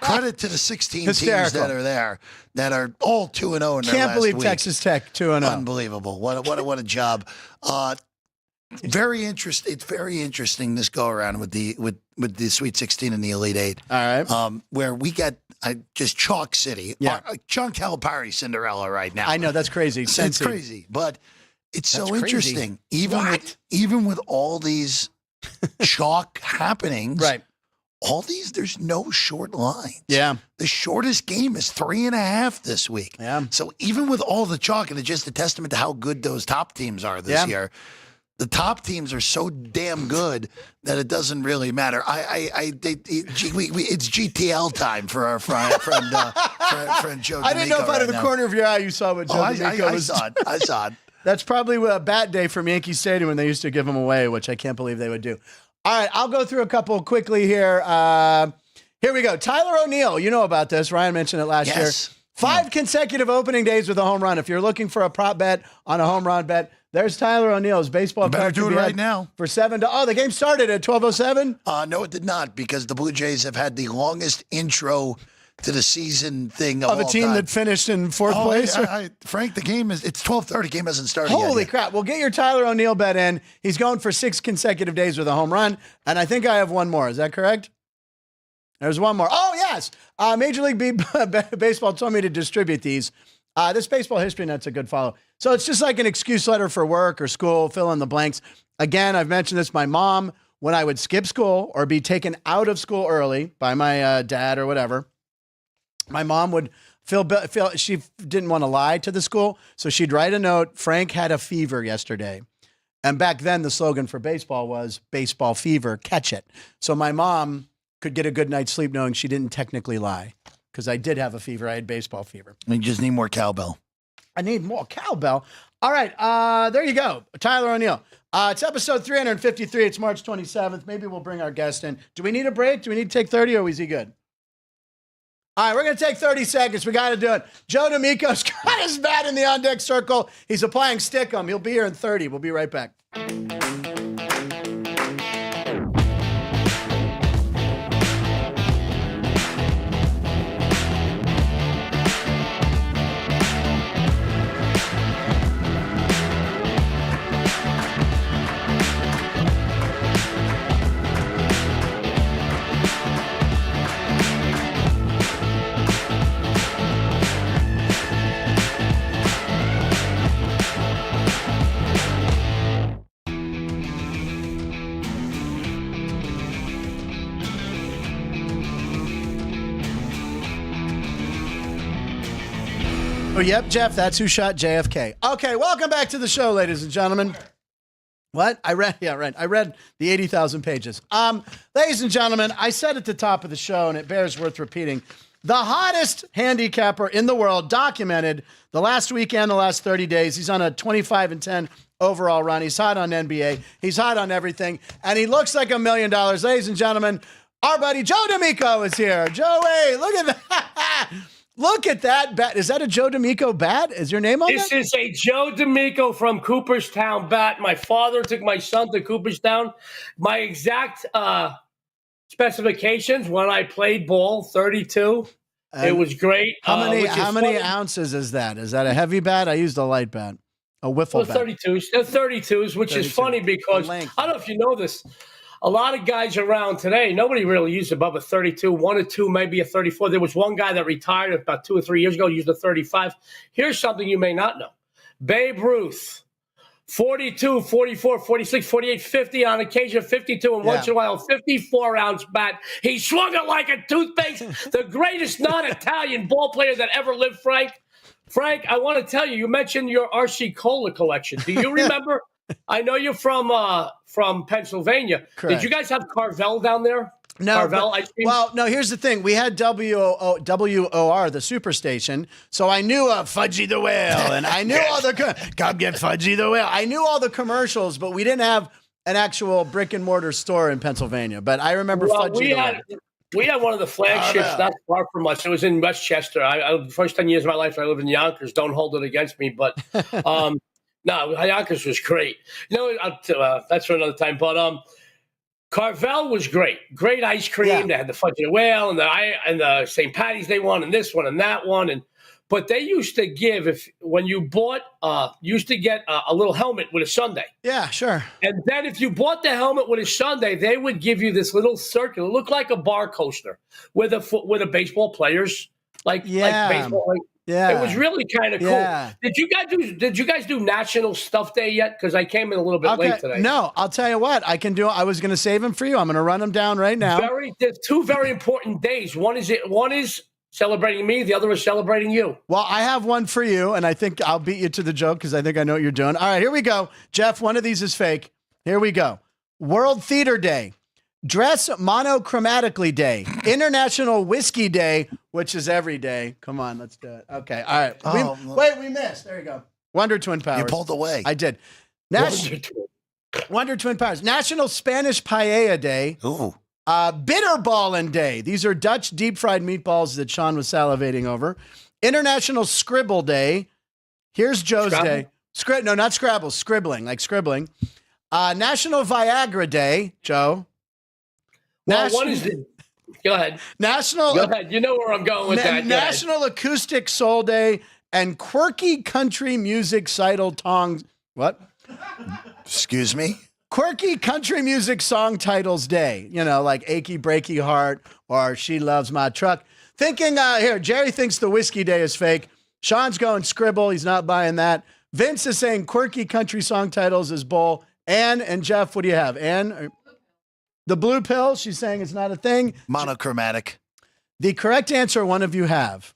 credit to the 16 teams that are there that are all 2-0 in their last week. Can't believe Texas Tech 2-0. Unbelievable! What a job. Very interesting. It's very interesting this go around with the Sweet 16 and the Elite Eight. All right, where we get just chalk city, John Calipari Cinderella right now. I know that's crazy. It's crazy, but it's so That's crazy. interesting. Even with all these chalk happenings, right? All these, there's no short lines. Yeah. The shortest game is 3.5 this week. Yeah. So even with all the chalk, and it's just a testament to how good those top teams are this year. The top teams are so damn good that it doesn't really matter. It's GTL time for our friend Joe. I didn't know if out of the corner of your eye you saw what Joe D'Amico was. I saw it. That's probably a bat day from Yankee Stadium when they used to give them away, which I can't believe they would do. All right, I'll go through a couple quickly here. Here we go. Tyler O'Neill, you know about this. Ryan mentioned it last year. 5 consecutive opening days with a home run. If you're looking for a prop bet on a home run bet, there's Tyler O'Neill's baseball. Better do it right now for 7. The game started at 12:07. No, it did not, because the Blue Jays have had the longest intro to the season thing of a team time. That finished in 4th place. Frank, the game it's 12:30. Game hasn't started. Holy yet. crap! Well, get your Tyler O'Neill bet in. He's going for 6 consecutive days with a home run, and I think I have one more. Is that correct? There's one more. Oh yes, Major League Baseball told me to distribute these. This Baseball History Net's a good follow. So it's just like an excuse letter for work or school, fill in the blanks. Again, I've mentioned this. My mom, when I would skip school or be taken out of school early by my dad or whatever, my mom would feel she didn't want to lie to the school. So she'd write a note, Frank had a fever yesterday. And back then the slogan for baseball was baseball fever, catch it. So my mom could get a good night's sleep knowing she didn't technically lie. Because I did have a fever. I had baseball fever. We just need more cowbell. I need more cowbell. All right. There you go. Tyler O'Neill. It's episode 353. It's March 27th. Maybe we'll bring our guest in. Do we need a break? Do we need to take 30 or is he good? All right. We're going to take 30 seconds. We got to do it. Joe D'Amico's got his bat in the on-deck circle. He's applying Stickum. He'll be here in 30. We'll be right back. Oh, yep, Jeff, that's who shot JFK. Okay, welcome back to the show, ladies and gentlemen. What? I read the 80,000 pages. Ladies and gentlemen, I said at the top of the show, and it bears worth repeating, the hottest handicapper in the world, documented the last weekend, the last 30 days. He's on a 25-10 overall run. He's hot on NBA. He's hot on everything. And he looks like $1 million. Ladies and gentlemen, our buddy Joe D'Amico is here. Joey, look at that. Look at that bat. Is that a Joe D'Amico bat? Is your name on This that? is a Joe D'Amico from Cooperstown bat. My father took my son to Cooperstown. My exact specifications when I played ball, 32. It was great. How many ounces is that? Is that a heavy bat? I used a light bat. A wiffle bat. 32s, which 32. is funny because I don't know if you know this. A lot of guys around today, nobody really used above a 32, 1 or 2, maybe a 34. There was one guy that retired about 2 or 3 years ago, used a 35. Here's something you may not know. Babe Ruth, 42, 44, 46, 48, 50, on occasion 52, and once in a while 54-ounce bat. He swung it like a toothpaste. The greatest non-Italian ball player that ever lived, Frank. Frank, I want to tell you, you mentioned your RC Cola collection. Do you remember? I know you're from Pennsylvania. Correct. Did you guys have Carvel down there? No. Carvel ice cream? Well, no, here's the thing. We had WOR, the superstation. So I knew Fudgy the Whale, and I knew all the come get Fudgy the Whale. I knew all the commercials, but we didn't have an actual brick and mortar store in Pennsylvania. But I remember Fudgy the Whale. We had one of the flagships not far from us. It was in Westchester. The first 10 years of my life, I lived in Yonkers. Don't hold it against me, but no, Yonkers was great. You know, that's for another time. But Carvel was great. Great ice cream. Yeah. They had the Fudgy the Whale and the St. Patty's Day one and this one and that one. But they used to give, when you bought, used to get a little helmet with a sundae. Yeah, sure. And then if you bought the helmet with a sundae, they would give you this little circle. It looked like a bar coaster with a baseball players like baseball. Yeah, it was really kind of cool. Yeah. Did you guys do National Stuff Day yet? Because I came in a little bit late today. No, I'll tell you what. I was going to save them for you. I'm going to run them down right now. There's two very important days. One is celebrating me. The other is celebrating you. Well, I have one for you, and I think I'll beat you to the joke because I think I know what you're doing. All right, here we go. Jeff, one of these is fake. Here we go. World Theater Day. Dress monochromatically day. International Whiskey Day, which is every day. Come on, let's do it. Okay, all right. We missed. There you go. Wonder Twin Powers. You pulled away. I did. Wonder Twin Powers. National Spanish Paella Day. Ooh. Bitterballin' Day. These are Dutch deep-fried meatballs that Sean was salivating over. International Scribble Day. Here's Joe's Day. No, not Scrabble. Scribbling, like scribbling. National Viagra Day, Joe. Well, what is it? Go ahead. Go ahead. You know where I'm going with that. National Acoustic Soul Day and Quirky Country Music Sidle Tongs. What? Excuse me? Quirky Country Music Song Titles Day. You know, like Achy Breaky Heart or She Loves My Truck. Thinking, here, Jerry thinks the Whiskey Day is fake. Sean's going Scribble. He's not buying that. Vince is saying Quirky Country Song Titles is bull. Ann and Jeff, what do you have? Ann? The blue pill, she's saying it's not a thing. Monochromatic. The correct answer one of you have.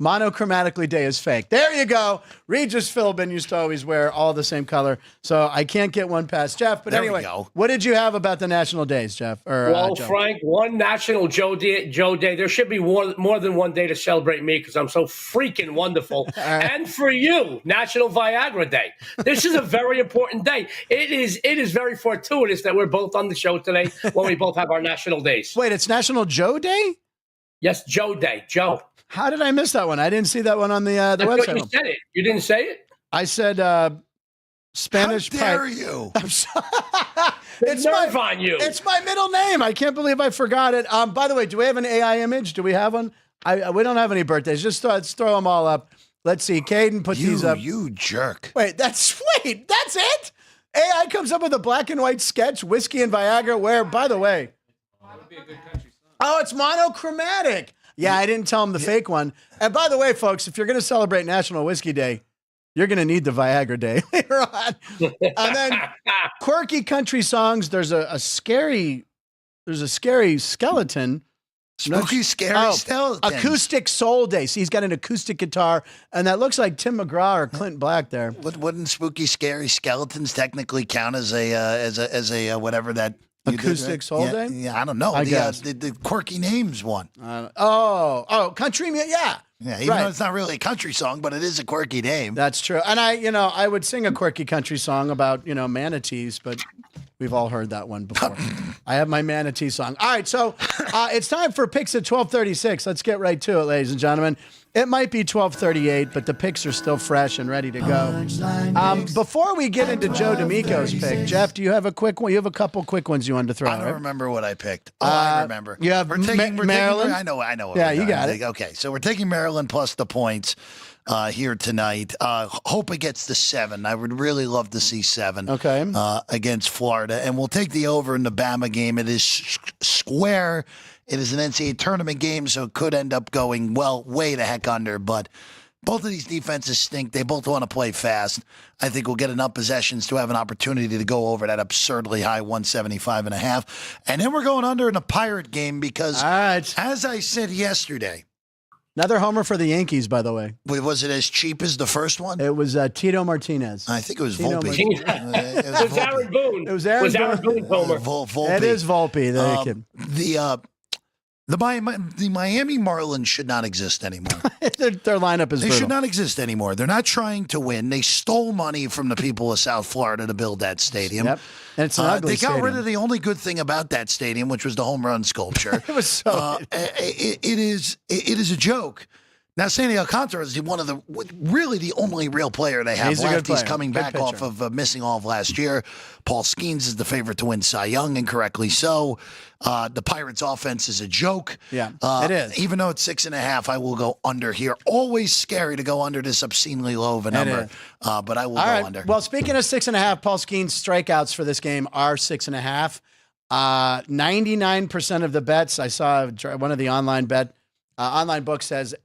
Monochromatically day is fake. There you go. Regis Philbin used to always wear all the same color. So I can't get one past Jeff. But anyway, what did you have about the national days, Jeff? Joe? Frank, one National Joe Day. There should be more than one day to celebrate me because I'm so freaking wonderful. Right. And for you, National Viagra Day. This is a very important day. It is very fortuitous that we're both on the show today when we both have our national days. Wait, it's National Joe Day? Yes, Joe Day. Joe. How did I miss that one? I didn't see that one on the website. You said it. You didn't say it? I said Spanish. How dare you? I'm sorry. It's nerve on you. It's my middle name. I can't believe I forgot it. By the way, do we have an AI image? Do we have one? We don't have any birthdays. Just let's throw them all up. Let's see. Caden, put these up. You jerk. Wait, that's it? AI comes up with a black and white sketch, Whiskey and Viagra, where, by the way. That would be a good country song. Oh, it's monochromatic. Yeah, I didn't tell him the fake one. And by the way, folks, if you're going to celebrate National Whiskey Day, you're going to need the Viagra Day later on. And then quirky country songs. There's a scary skeleton. Spooky, scary skeleton. Acoustic Soul Day. See, he's got an acoustic guitar, and that looks like Tim McGraw or Clint Black there. Wouldn't spooky, scary skeletons technically count as a whatever that Acoustics whole day? Yeah, I don't know. I guess. The Quirky Names one. Country music. Yeah. Yeah, even though it's not really a country song, but it is a quirky name. That's true. And I would sing a quirky country song about, manatees, but we've all heard that one before. I have my manatee song. All right, so it's time for picks at 12:36. Let's get right to it, ladies and gentlemen. It might be 12:38, but the picks are still fresh and ready to go. Before we get into Joe D'Amico's pick, Jeff, do you have a quick one? You have a couple quick ones you wanted to throw out. I don't remember what I picked. I remember. You have Maryland? I know. Yeah, you got it. Okay, so we're taking Maryland plus the points here tonight. Hope it gets to 7. I would really love to see 7 against Florida. And we'll take the over in the Bama game. It is square. It is an NCAA tournament game, so it could end up going, way the heck under. But both of these defenses stink. They both want to play fast. I think we'll get enough possessions to have an opportunity to go over that absurdly high 175.5. And then we're going under in a Pirate game because, as I said yesterday, another homer for the Yankees, by the way. Was it as cheap as the first one? It was Tito Martinez. I think it was Tito Volpe. It was Aaron Boone. It was Aaron Boone homer. Volpe. It is Volpe. The Miami Marlins should not exist anymore. Their lineup is brutal. They should not exist anymore. They're not trying to win. They stole money from the people of South Florida to build that stadium. Yep. And it's an ugly They got stadium. rid of the only good thing about that stadium, which was the home run sculpture. It was so it is a joke. Now, Sandy Alcantara is really the only real player they have He's left. a good player. He's coming back off of missing all of last year. Paul Skeens is the favorite to win Cy Young, and correctly so. The Pirates' offense is a joke. Yeah, it is. Even though it's 6.5, I will go under here. Always scary to go under this obscenely low of a number, but I will go under. Well, speaking of 6.5, Paul Skeens' strikeouts for this game are 6.5. 99% of the bets I saw, one of the online books says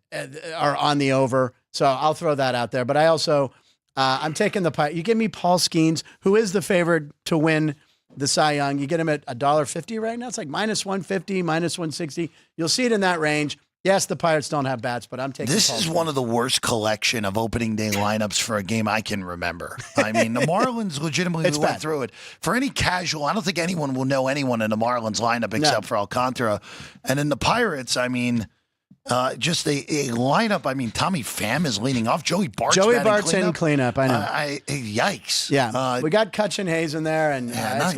are on the over. So I'll throw that out there. But I also, I'm taking you give me Paul Skeens, who is the favorite to win the Cy Young. You get him at $1.50 right now. It's like minus 150, minus 160. You'll see it in that range. Yes, the Pirates don't have bats, but I'm taking This Paul is Skeens. one of the worst collection of opening day lineups for a game I can remember. I mean, the Marlins legitimately went through it. For any casual, I don't think anyone will know anyone in the Marlins lineup except for Alcantara. And in the Pirates, I mean, just a lineup. I mean, Tommy Pham is leading off. Joey Bart's in cleanup. I know. Yikes. Yeah. We got Cutchin Hayes in there. And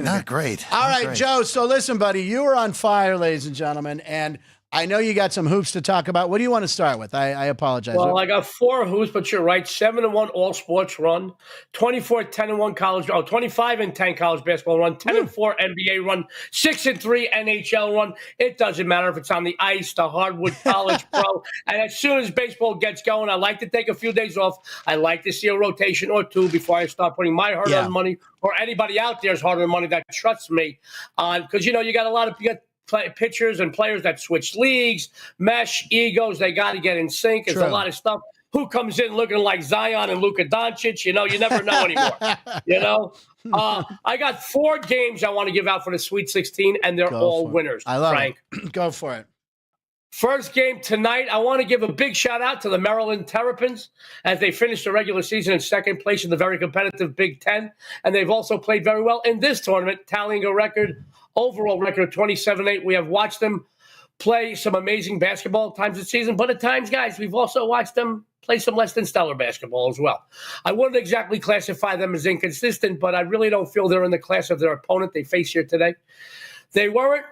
not great. All right, Joe. So listen, buddy, you were on fire, ladies and gentlemen. And I know you got some hoops to talk about. What do you want to start with? I apologize. Well, I got 4 hoops, but you're right. 7-1 all sports run, 24-10-1 college, 25-10 college basketball run, 10-4 NBA run, 6-3 NHL run. It doesn't matter if it's on the ice, the hardwood, college, pro. And as soon as baseball gets going, I like to take a few days off. I like to see a rotation or two before I start putting my hard-earned money or anybody out there's hard-earned money that trusts me on. Because, you got a lot of pitchers and players that switch leagues, mesh, egos. They got to get in sync. It's a lot of stuff. Who comes in looking like Zion and Luka Doncic? You never know anymore. I got 4 games I want to give out for the Sweet 16, and they're all winners. I love Frank. it. Go for it. First game tonight, I want to give a big shout out to the Maryland Terrapins as they finished the regular season in second place in the very competitive Big Ten. And they've also played very well in this tournament, tallying a overall record of 27-8. We have watched them play some amazing basketball at times this season, but at times, guys, we've also watched them play some less than stellar basketball as well. I wouldn't exactly classify them as inconsistent, but I really don't feel they're in the class of their opponent they face here today. They weren't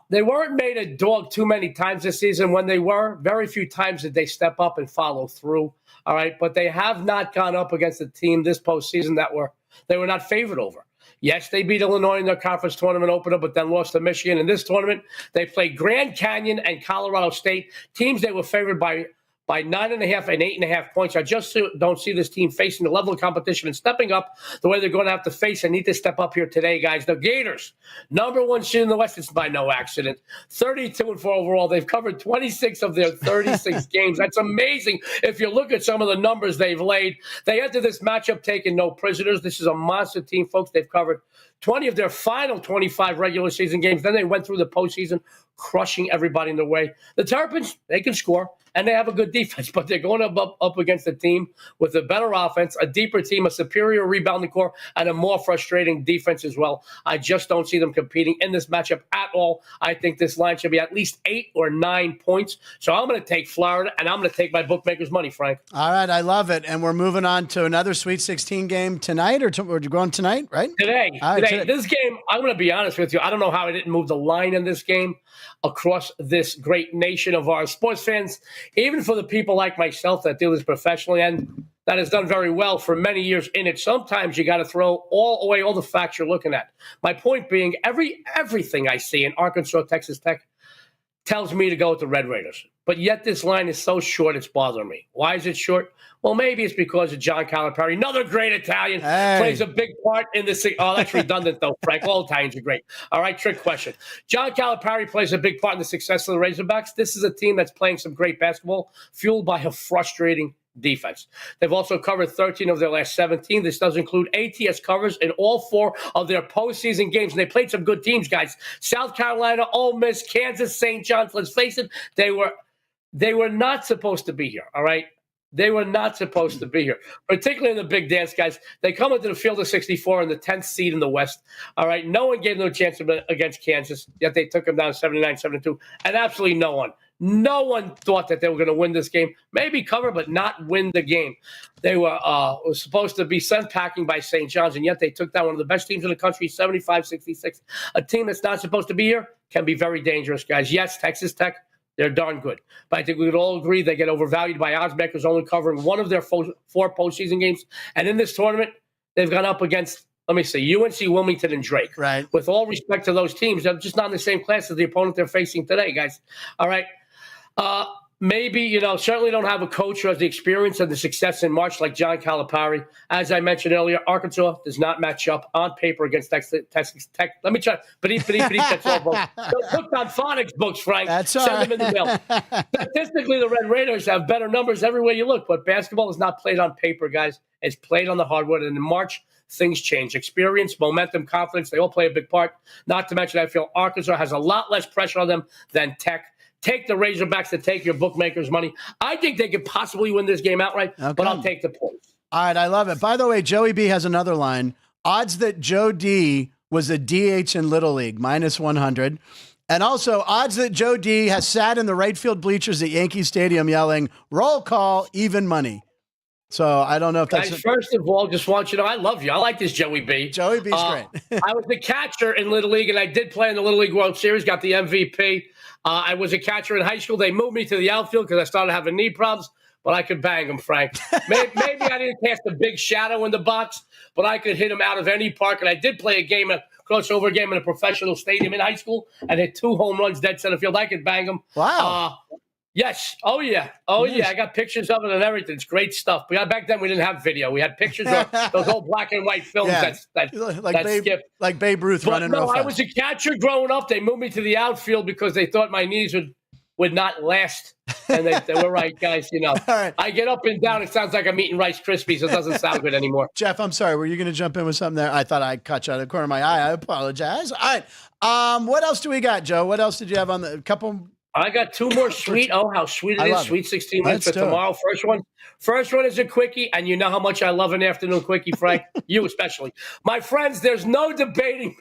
made a dog too many times this season. When they were, very few times did they step up and follow through. All right, but they have not gone up against a team this postseason they were not favored over. Yes, they beat Illinois in their conference tournament opener, but then lost to Michigan. In this tournament, they played Grand Canyon and Colorado State, teams they were favored by 9.5 and 8.5 points. I just don't see this team facing the level of competition and stepping up the way they're going to have to face and need to step up here today, guys. The Gators, number 1 seed in the West. It's by no accident. 32-4 overall. They've covered 26 of their 36 games. That's amazing. If you look at some of the numbers they've laid, they entered this matchup taking no prisoners. This is a monster team, folks. They've covered 20 of their final 25 regular season games. Then they went through the postseason, crushing everybody in the way. The Terrapins, they can score, and they have a good defense, but they're going up against a team with a better offense, a deeper team, a superior rebounding core, and a more frustrating defense as well. I just don't see them competing in this matchup at all. I think this line should be at least 8 or 9 points. So I'm going to take Florida, and I'm going to take my bookmaker's money, Frank. All right, I love it. And we're moving on to another Sweet 16 game tonight, or you're going tonight, right? Today. This game, I'm going to be honest with you. I don't know how I didn't move the line in this game across this great nation of ours. Sports fans, even for the people like myself that do this professionally and that has done very well for many years in it, sometimes you got to throw away all the facts you're looking at. My point being, everything I see in Arkansas, Texas Tech tells me to go with the Red Raiders. But yet this line is so short, it's bothering me. Why is it short? Well, maybe it's because of John Calipari. Another great Italian plays a big part in this. Oh, that's redundant, though, Frank. All Italians are great. All right, trick question. John Calipari plays a big part in the success of the Razorbacks. This is a team that's playing some great basketball, fueled by a frustrating defense. They've also covered 13 of their last 17. This does include ATS covers in all 4 of their postseason games. And they played some good teams, guys. South Carolina, Ole Miss, Kansas, St. John's. Let's face it, they were not supposed to be here, all right? They were not supposed to be here, particularly in the big dance, guys. They come into the field of 64 in the 10th seed in the West. All right, no one gave them a chance against Kansas, yet they took them down 79-72, and absolutely no one thought that they were going to win this game. Maybe cover, but not win the game. They were supposed to be sent packing by St. John's, and yet they took down one of the best teams in the country, 75-66. A team that's not supposed to be here can be very dangerous, guys. Yes, Texas Tech, they're darn good. But I think we would all agree they get overvalued by odds makers, only covering one of their 4 postseason games. And in this tournament, they've gone up against, UNC, Wilmington, and Drake. Right. With all respect to those teams, they're just not in the same class as the opponent they're facing today, guys. All right. Maybe, certainly don't have a coach who has the experience and the success in March like John Calipari. As I mentioned earlier, Arkansas does not match up on paper against Texas Tech. Let me try. That's all, folks. They're hooked on phonics books, Frank. That's all Send them in the mail. Statistically, the Red Raiders have better numbers everywhere you look, but basketball is not played on paper, guys. It's played on the hardwood, and in March, things change. Experience, momentum, confidence, they all play a big part. Not to mention, I feel Arkansas has a lot less pressure on them than Tech. Take the Razorbacks to take your bookmaker's money. I think they could possibly win this game outright, but I'll take the points. All right, I love it. By the way, Joey B has another line. Odds that Joe D was a DH in Little League, -100. And also odds that Joe D has sat in the right field bleachers at Yankee Stadium yelling, roll call, even money. So I don't know if that's... Guys, first of all, just want you to know, I love you. I like this Joey B. Joey B's great. I was the catcher in Little League, and I did play in the Little League World Series, got the MVP. I was a catcher in high school. They moved me to the outfield because I started having knee problems, but I could bang them, Frank. Maybe I didn't cast a big shadow in the box, but I could hit them out of any park. And I did play a crossover game in a professional stadium in high school and hit 2 home runs dead center field. I could bang them. Wow. Yes. Oh, yeah. Oh, nice. Yeah. I got pictures of it and everything. It's great stuff. But back then, we didn't have video. We had pictures of those old black and white films like Babe Ruth running real fast. I was a catcher growing up. They moved me to the outfield because they thought my knees would not last. And they were right, guys. All right. I get up and down. It sounds like I'm eating Rice Krispies. It doesn't sound good anymore. Jeff, I'm sorry. Were you going to jump in with something there? I thought I caught you out of the corner of my eye. I apologize. All right. What else do we got, Joe? What else did you have on the couple? I got 2 more sweet. Oh, how sweet it is. Sweet 16 wins for tomorrow. First one is a quickie, and you know how much I love an afternoon quickie, Frank. You especially. My friends, there's no debating.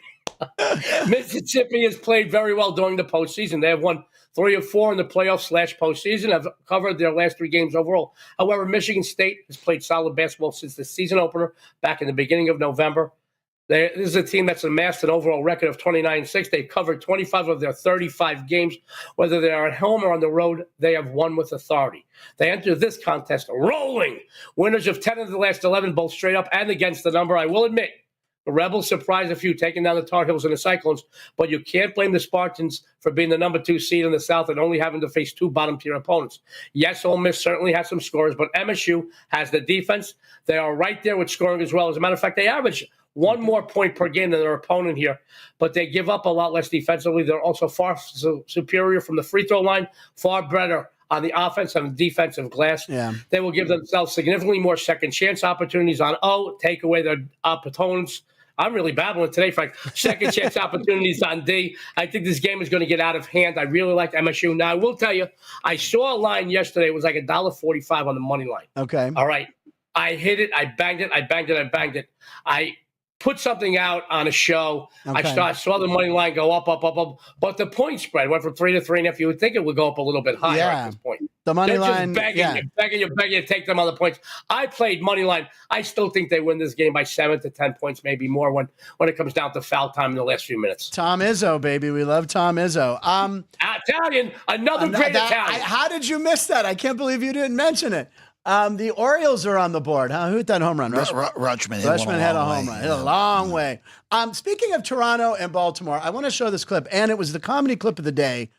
Mississippi has played very well during the postseason. They have won 3 of 4 in the playoffs / postseason. Have covered their last 3 games overall. However, Michigan State has played solid basketball since the season opener back in the beginning of November. This is a team that's amassed an overall record of 29-6. They've covered 25 of their 35 games. Whether they are at home or on the road, they have won with authority. They enter this contest rolling. Winners of 10 of the last 11, both straight up and against the number. I will admit, the Rebels surprised a few, taking down the Tar Heels and the Cyclones, but you can't blame the Spartans for being the number 2 seed in the South and only having to face 2 bottom-tier opponents. Yes, Ole Miss certainly has some scorers, but MSU has the defense. They are right there with scoring as well. As a matter of fact, they average 1 more point per game than their opponent here, but they give up a lot less defensively. They're also far superior from the free throw line, far better on the offensive and defensive glass. Yeah. They will give themselves significantly more second chance opportunities on take away their opponents' I'm really babbling today, Frank. Second chance opportunities on D. I think this game is going to get out of hand. I really like MSU. Now, I will tell you, I saw a line yesterday. It was like $1.45 on the money line. Okay. All right. I hit it. I banged it. I put something out on a show. Okay. I saw the money line go up. But the point spread went from 3 to 3.5. You would think it would go up a little bit higher at this point. The money They're line. just begging you to take them on the points. I played money line. I still think they win this game by 7 to 10 points, maybe more when it comes down to foul time in the last few minutes. Tom Izzo, baby. We love Tom Izzo. Italian, another great Italian. How did you miss that? I can't believe you didn't mention it. The Orioles are on the board. Huh? Who hit that home run? Rutschman Hit a home run. Hit a long way. Speaking of Toronto and Baltimore, I want to show this clip, and it was the comedy clip of the day.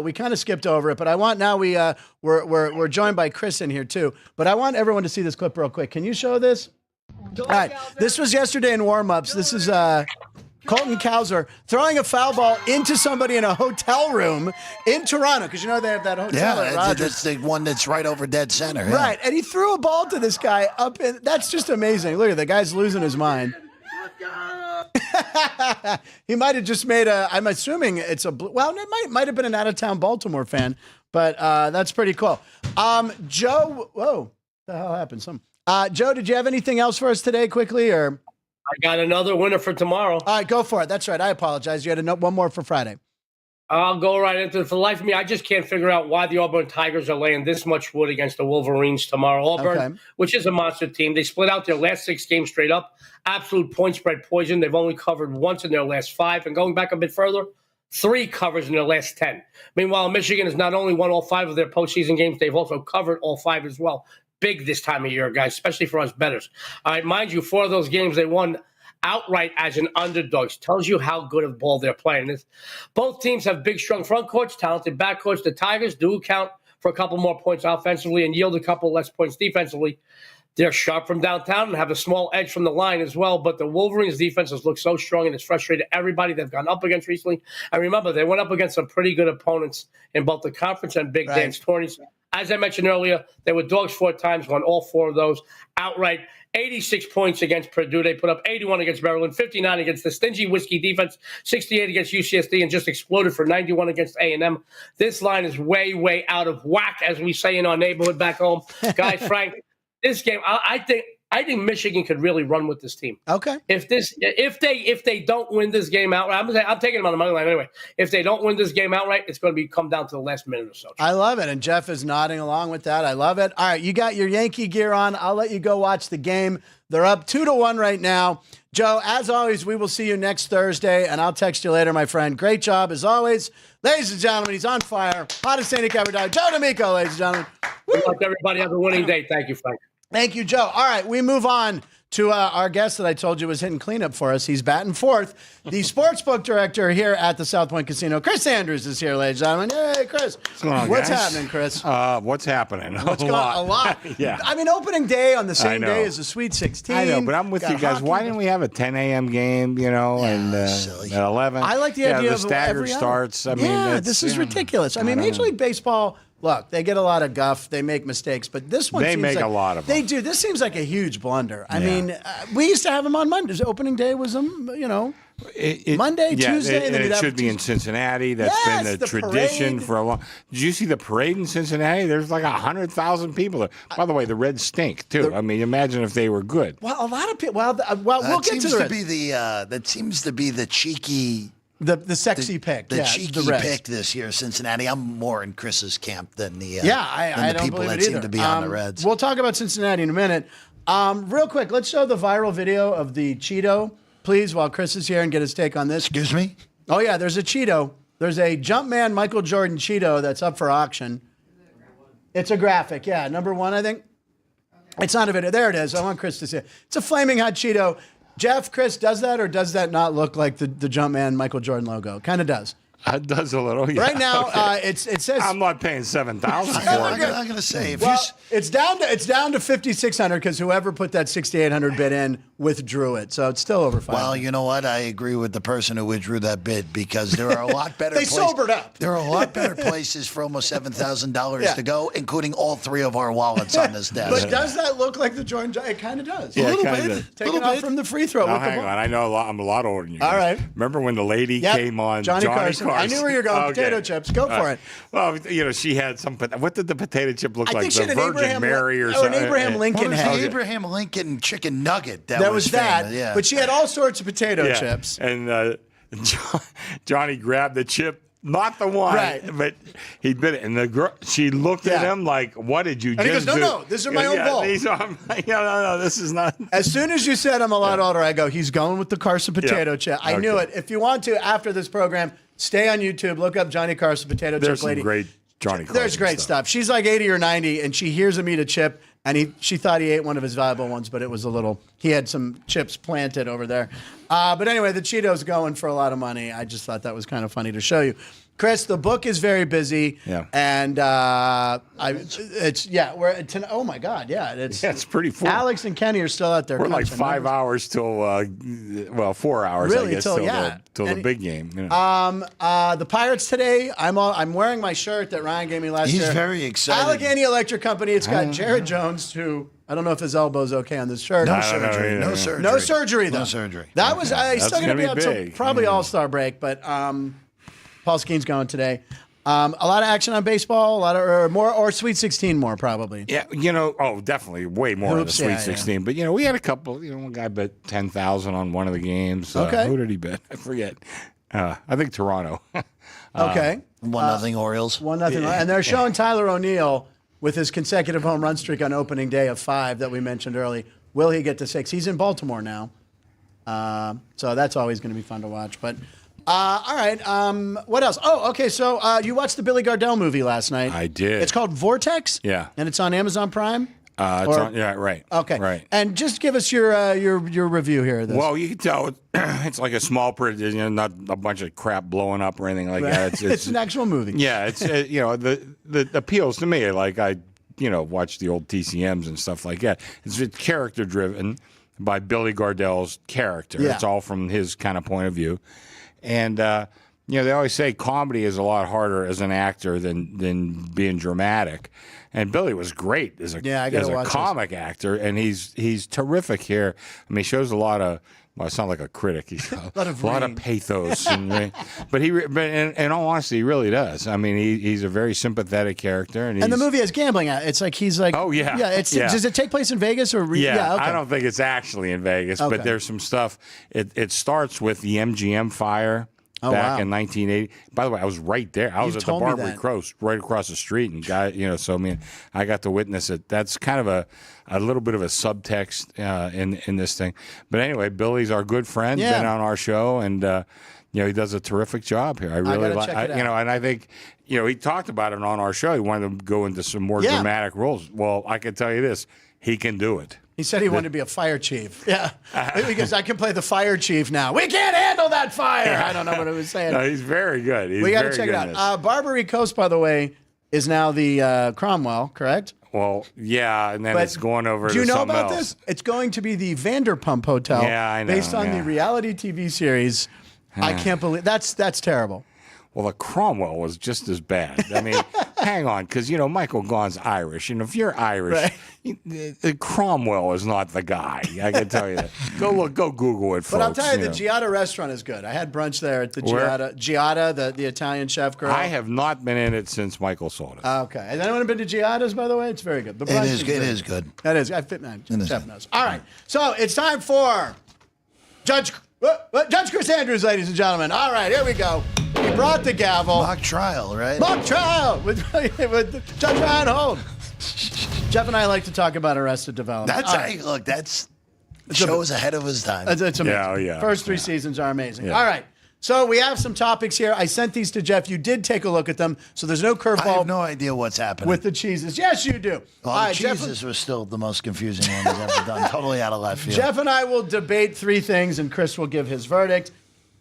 We kind of skipped over it, but I want now we're joined by Chris in here too. But I want everyone to see this clip real quick. Can you show this? All right. This was yesterday in warm-ups. This is Colton Cowser throwing a foul ball into somebody in a hotel room in Toronto, because you know they have that hotel. Yeah, that's the one that's right over dead center. Yeah. Right, and he threw a ball to this guy up in. That's just amazing. Look at the guy's losing his mind. He might have just made I'm assuming it's it might have been an out-of-town Baltimore fan, but that's pretty cool. Joe, whoa, the hell happened? Joe, did you have anything else for us today, quickly, or? I got another winner for tomorrow. All right, go for it. That's right. I apologize. You had one more for Friday. I'll go right into it. For the life of me, I just can't figure out why the Auburn Tigers are laying this much wood against the Wolverines tomorrow. Auburn, which is a monster team, they split out their last 6 games straight up. Absolute point spread poison. They've only covered once in their last 5. And going back a bit further, 3 covers in their last 10. Meanwhile, Michigan has not only won all 5 of their postseason games, they've also covered all 5 as well. Big this time of year, guys, especially for us bettors. All right, mind you, 4 of those games they won outright as an underdog. Tells you how good of ball they're playing. Both teams have big, strong front courts, talented back courts. The Tigers do account for a couple more points offensively and yield a couple less points defensively. They're sharp from downtown and have a small edge from the line as well. But the Wolverines' defense has looked so strong and it's frustrated everybody they've gone up against recently. And remember, they went up against some pretty good opponents in both the conference and Big Dance tourneys. As I mentioned earlier, they were dogs 4 times, won all 4 of those outright. 86 points against Purdue. They put up 81 against Maryland, 59 against the stingy whiskey defense, 68 against UCSD, and just exploded for 91 against A&M. This line is way, way out of whack, as we say in our neighborhood back home. Guys, Frank, this game, I think Michigan could really run with this team. Okay. If they don't win this game outright, I'm taking them on the money line anyway. If they don't win this game outright, it's going to come down to the last minute or so. I love it, and Jeff is nodding along with that. I love it. All right, you got your Yankee gear on. I'll let you go watch the game. They're up 2-1 right now. Joe, as always, we will see you next Thursday, and I'll text you later, my friend. Great job, as always. Ladies and gentlemen, he's on fire. Hottest Saint ever died. Joe D'Amico, ladies and gentlemen. Good luck, everybody. Have a winning day. Thank you, Frank. Thank you, Joe. All right, we move on to our guest that I told you was hitting cleanup for us. He's batting fourth. The sportsbook director here at the South Point Casino, Chris Andrews, is here, ladies and gentlemen. Hey, Chris. What's going on, What's guys? happening, Chris? What's happening? A lot. Yeah. I mean, opening day on the same day as the Sweet 16. I know, but I'm with Got you guys. hockey. Why didn't we have a 10 a.m. game, and silly. at 11? I like the idea the of staggered every hour. starts. I mean, yeah, this is ridiculous. I mean, Major League Baseball, look, they get a lot of guff. They make mistakes, but this one They seems make like, a lot of them. They do. This seems like a huge blunder. I Yeah. mean, we used to have them on Mondays. Opening day was Monday, Tuesday, and then it you'd have should be in Cincinnati. That's Yes, been the the tradition parade. for a long. Did you see the parade in Cincinnati? There's like 100,000 people there. By the way, the Reds stink too. I mean, imagine if they were good. Well, a lot of people. Well, we'll get to the Reds. That seems to be the cheeky, the sexy pick. the yeah, cheeky the Reds. pick this year. Cincinnati. I'm more in Chris's camp than the I don't people believe that it either. seem to be on the Reds. We'll talk about Cincinnati in a minute. Real quick, let's show the viral video of the Cheeto, please, while Chris is here and get his take on this. Excuse me? Oh, yeah, there's a Cheeto. There's a Jumpman Michael Jordan Cheeto that's up for auction. It's a graphic, yeah, number 1, I think. It's not a video. There it is. I want Chris to see it. It's a flaming hot Cheeto. Jeff, Chris, does that or does that not look like the Jumpman Michael Jordan logo? Kind of does. It does a little. Yeah, Right now, okay. it says I'm not paying $7,000 for I'm it. going to say, if well, it's down to 5,600 because whoever put that 6,800 bid in withdrew it, so it's still over 5. well, you know what? I agree with the person who withdrew that bid because there are a lot better. They sobered up. There are a lot better places for almost $7,000 Yeah. to go, including all 3 of our wallets on this desk. But does that look like the Jordan? It kind of does. Yeah, a little kinda. bit. Taking off from the free throw. Now, with the hang ball. on. I know a lot. I'm a lot older than you. All guys. right. Remember when the lady Yep. came on? Johnny Carson. I knew where you're going. Okay. Potato chips. Go for it. Well, she had some. What did the potato chip look I like? think she The had an Virgin Abraham Mary or an something? Abraham Well, Lincoln it was head. the Abraham Lincoln chicken nugget. That was that. famous, yeah. But she had all sorts of potato Yeah. chips. And Johnny grabbed the chip. Not the one, Right. but he bit it. And the girl, she looked at Yeah. him like, "What did you And he just goes, do?" "No, these are my own balls." I'm like, no, this is not. As soon as you said I'm a lot older, I go, he's going with the Carson potato chip. I knew it. Okay. If you want to, after this program, stay on YouTube, look up Johnny Carson potato There's chip some lady. great Johnny Carson There's great stuff. She's like 80 or 90, and she hears him eat a chip, and she thought he ate one of his valuable ones, but it was he had some chips planted over there. But anyway, the Cheetos going for a lot of money. I just thought that was kind of funny to show you. Chris, the book is very busy. Yeah. And oh my God, yeah. It's pretty full. Alex and Kenny are still out there. We're like crunching 5 numbers. hours till 4 hours, Really, I guess, till the big game. You know. The Pirates today. I'm wearing my shirt that Ryan gave me last year. He's very excited. Allegheny Electric Company. It's got Jared Jones, who I don't know if his elbow's okay on this shirt. No I don't know surgery. either, No yeah. surgery. No surgery, though. No surgery. That was. He's That's still going to gonna be be out till big. probably Yeah. All-Star break, but Paul Skeen's going today. A lot of action on baseball. A lot of or Sweet 16 more probably. Yeah, definitely way more in the Hoops, Sweet yeah, 16. But we had a couple. One guy bet 10,000 on one of the games. Okay. Who did he bet? I forget. I think Toronto. Okay. 1-0 Orioles. 1-0. And they're showing Tyler O'Neill with his consecutive home run streak on opening day of 5 that we mentioned early. Will he get to 6? He's in Baltimore now. So that's always going to be fun to watch. But all right. What else? Oh, okay. So you watched the Billy Gardell movie last night. I did. It's called Vortex. Yeah. And it's on Amazon Prime. Right. Okay. Right. And just give us your review here of this. Well, you can tell it's like a small production, not a bunch of crap blowing up or anything like that. it's an actual movie. Yeah, it's the appeals to me. Like I watch the old TCMs and stuff like that. It's character driven by Billy Gardell's character. Yeah. It's all from his kind of point of view, and they always say comedy is a lot harder as an actor than being dramatic. And Billy was great as a comic actor, and he's terrific here. I mean, he shows a lot of. Well, I sound like a critic. He's a lot of pathos, but in all honesty, he really does. I mean, he's a very sympathetic character, and the movie has gambling at it. It's like he's like, oh yeah, yeah. Does it take place in Vegas or? Yeah, okay. I don't think it's actually in Vegas, Okay. but there's some stuff. It starts with the MGM fire. Oh, Back wow. in 1980. By the way, I was right there. I was at the told me Barbary that. Coast, right across the street, and I got to witness it. That's kind of a little bit of a subtext in this thing. But anyway, Billy's our good friend, Yeah. been on our show, and he does a terrific job here. I really gotta like, check it out. and I think he talked about it on our show. He wanted to go into some more dramatic roles. Well, I can tell you this: he can do it. He said he wanted to be a fire chief. Yeah. Because I can play the fire chief now. We can't handle that fire. I don't know what I was saying. No, he's very good. We got to check it out. Barbary Coast, by the way, is now the Cromwell, correct? Well, yeah, and then it's going over to Do you know something about else. this? It's going to be the Vanderpump Hotel. Yeah, I know, Based on yeah. the reality TV series. I can't believe that's terrible. Well, the Cromwell was just as bad. I mean, hang on, because Michael Gaughan's Irish, and if you're Irish, the Cromwell is not the guy. I can tell you that. Go Google it, folks. But I'll tell you, the Giada restaurant is good. I had brunch there at the Where? Giada, the Italian chef girl. I have not been in it since Michael sold it. Okay. Has anyone been to Giada's, by the way? It's very good. The It brunch is good. It great. is good. That is. I fit man. is Chef good. knows. All right. So it's time for Judge Chris Andrews, ladies and gentlemen. All right, here we go. He brought the gavel. Mock trial, right? Mock trial with Judge Ryan Holt. Jeff and I like to talk about Arrested Development. That's All right. look. That's show's ahead of his time. It's amazing. Yeah, oh, yeah, First 3 yeah. seasons are amazing. Yeah. All right. So we have some topics here. I sent these to Jeff. You did take a look at them. So there's no I have curveball no idea what's happening. with the cheeses. Yes, you do. Well, All the right, Jeff, Jesus was still the most confusing one he's ever done. Totally out of left field. Jeff and I will debate 3 things, and Chris will give his verdict.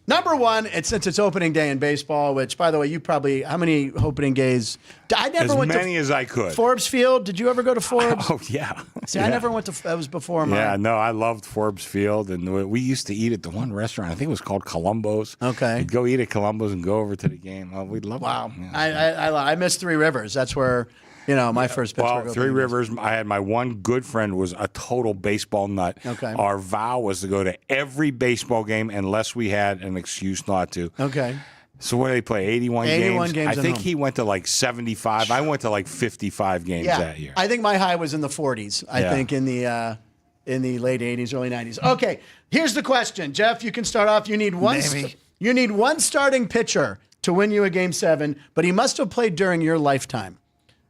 Number one, since it's opening day in baseball, which, by the way, you probably, how many opening days? I never went to as I could. Forbes Field. Did you ever go to Forbes? Oh, yeah. See, I never went to, that was before mine. Yeah, no, I loved Forbes Field. And we used to eat at the one restaurant. I think it was called Columbo's. Okay. We'd go eat at Columbo's and go over to the game. Oh, we'd love it. Yeah, I missed Three Rivers. That's where, my first Pittsburgh. Well, Three Rivers, I had my one good friend was a total baseball nut. Okay. Our vow was to go to every baseball game unless we had an excuse not to. Okay. So what did they play? 81 games? I think he went to like 75. I went to like 55 games that year. I think my high was in the 40s. I think in the late 80s, early 90s. Okay, here's the question. Jeff, you can start off. You need one starting pitcher to win you a Game 7, but he must have played during your lifetime.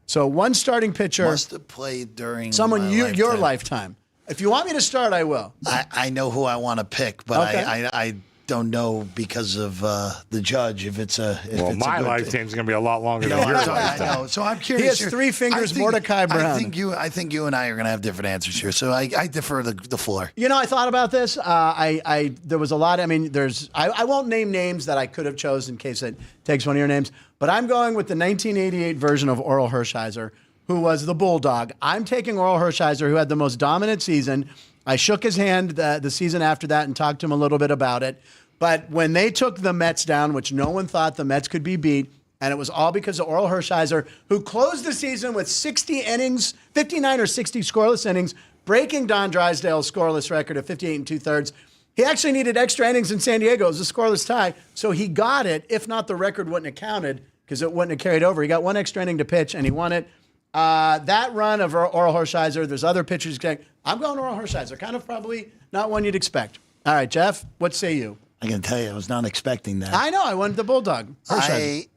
So one starting pitcher must have played during your lifetime. If you want me to start, I will. I know who I want to pick, but okay. I don't know because of the judge if it's a. My lifetime's going to be a lot longer than your lifetime. I know. So I'm curious. He has three fingers, Mordecai Brown. I think you and I are going to have different answers here. So I defer the floor. I thought about this. There was a lot. I won't name names that I could have chosen in case it takes one of your names. But I'm going with the 1988 version of Oral Hershiser, who was the Bulldog. I'm taking Oral Hershiser, who had the most dominant season. I shook his hand the season after that and talked to him a little bit about it. But when they took the Mets down, which no one thought the Mets could be beat, and it was all because of Oral Hershiser, who closed the season with 60 innings, 59 or 60 scoreless innings, breaking Don Drysdale's scoreless record of 58 2/3. He actually needed extra innings in San Diego. It was a scoreless tie, so he got it. If not, the record wouldn't have counted because it wouldn't have carried over. He got one extra inning to pitch, and he won it. That run of Oral Hershiser, there's other pitchers. I'm going Oral Hershiser, kind of probably not one you'd expect. All right, Jeff, what say you? I can tell you, I was not expecting that. I know. I wanted the Bulldog. Hershiser.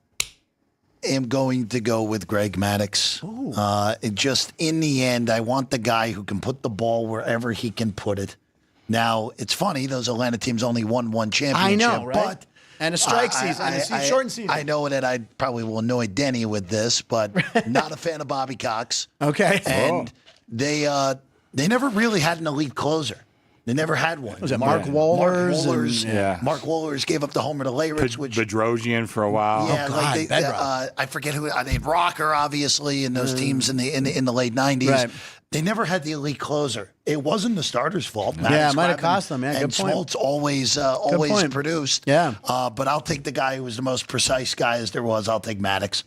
I am going to go with Greg Maddux. Just in the end, I want the guy who can put the ball wherever he can put it. Now, it's funny, those Atlanta teams only won one championship. I know, right? But and a strike season, and a shortened season. I know that I probably will annoy Denny with this, but not a fan of Bobby Cox. Okay. And they never really had an elite closer. They never had one. Was it Mark Wohlers? Mark Wohlers gave up the homer to Layrich. Bedrosian for a while. Yeah, I forget who. They had Rocker, obviously, in those teams in the late 90s. Right. They never had the elite closer. It wasn't the starter's fault. It might have cost them. Yeah, and good point. Smoltz always produced. Yeah. But I'll take the guy who was the most precise guy as there was. I'll take Maddux.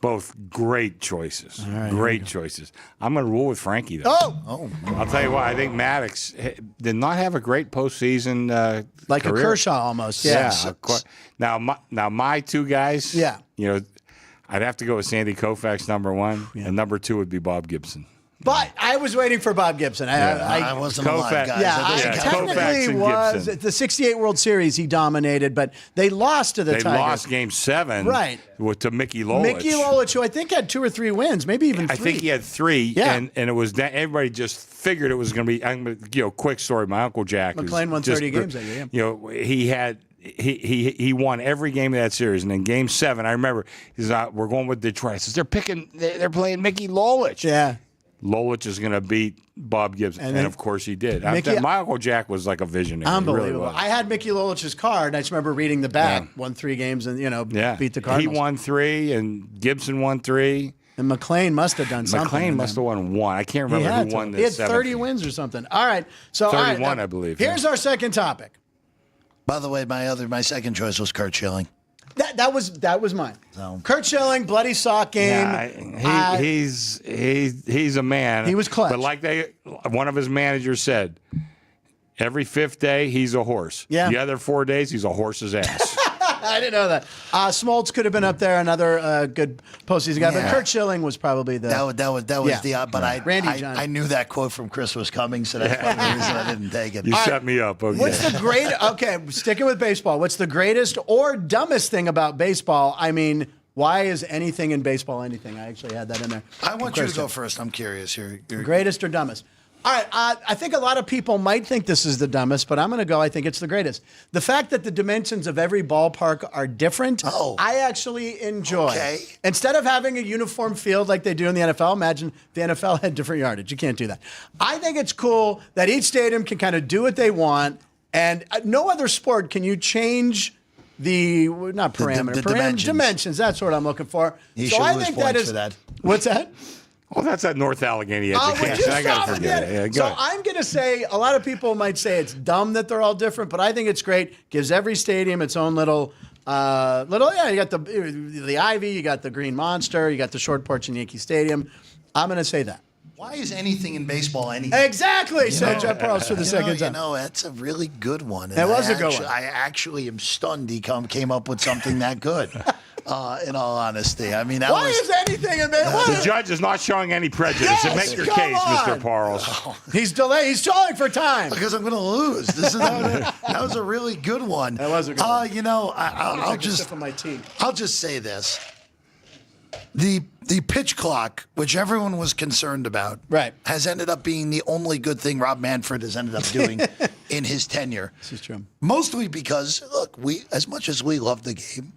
Both great choices. Great choices. I'm going to rule with Frankie, though. Oh. I'll tell you what. I think Maddux did not have a great postseason like career. A Kershaw almost. Yeah. Now my two guys, Yeah. I'd have to go with Sandy Koufax, number one, and number two would be Bob Gibson. But I was waiting for Bob Gibson. I wasn't alive, guys. Technically was at the 68 World Series he dominated, but they lost to the Tigers. They lost Game 7 to Mickey Lolich. Mickey Lolich, who I think had 2 or 3 wins, maybe even 3. I think he had 3, and it was everybody just figured it was going to be, quick story, my Uncle Jack. McLean won 30 games that year. He had... He won every game of that series, and in Game 7, I remember we're going with Detroit. I says they're playing Mickey Lolich. Yeah, Lolich is going to beat Bob Gibson, and of course he did. My Uncle Jack was like a visionary. Unbelievable. Really I had Mickey Lolich's card, and I just remember reading the back. Won 3 games, and beat the Cardinals. He won 3, and Gibson won 3. And McLean must have done something. McLean must have won 1. I can't remember who won the 7th. He had 30 wins or something. All right, so 31, I believe. Here's our second topic. By the way, my second choice was Curt Schilling. That was mine. So. Curt Schilling, bloody sock game. He's a man. He was clutch. But like one of his managers said, every 5th day he's a horse. Yeah. The other 4 days he's a horse's ass. I didn't know that. Smoltz could have been up there, another good postseason guy, but Curt Schilling was probably the. That was the. But I knew that quote from Chris was coming, so that's one of the reason I didn't take it. You set me up. Okay. What's the great? Okay, sticking with baseball. What's the greatest or dumbest thing about baseball? I mean, why is anything in baseball anything? I actually had that in there. I want you to go first. I'm curious here. Greatest or dumbest? All right, I think a lot of people might think this is the dumbest, but I'm going to go, I think it's the greatest. The fact that the dimensions of every ballpark are different, I actually enjoy. Okay. Instead of having a uniform field like they do in the NFL, imagine the NFL had different yardage. You can't do that. I think it's cool that each stadium can kind of do what they want, and no other sport can you change not parameter, dimensions. That's what I'm looking for. He so should I lose think points that is for that. What's that? Well, that's that North Allegheny Would education. you I got stop to forget it. Yeah, go So ahead. I'm going to say a lot of people might say it's dumb that they're all different, but I think it's great. Gives every stadium its own little. You got the Ivy, you got the Green Monster, you got the short porch in Yankee Stadium. I'm going to say that. Why is anything in baseball anything? Exactly, said Jeff Parles for the second time. That's a really good one. That was a good one. I actually am stunned he came up with something that good. In all honesty, I mean, Why is anything in baseball? The judge is not showing any prejudice. Yes, So make your come case, on. Mr. Parles. He's delayed. He's stalling for time. Because I'm going to lose. That was a really good one. That was a good one. I'll Take a sip of my tea. I'll just say this. The pitch clock, which everyone was concerned about, Right. has ended up being the only good thing Rob Manfred has ended up doing in his tenure. This is true. Mostly because, look, as much as we love the game,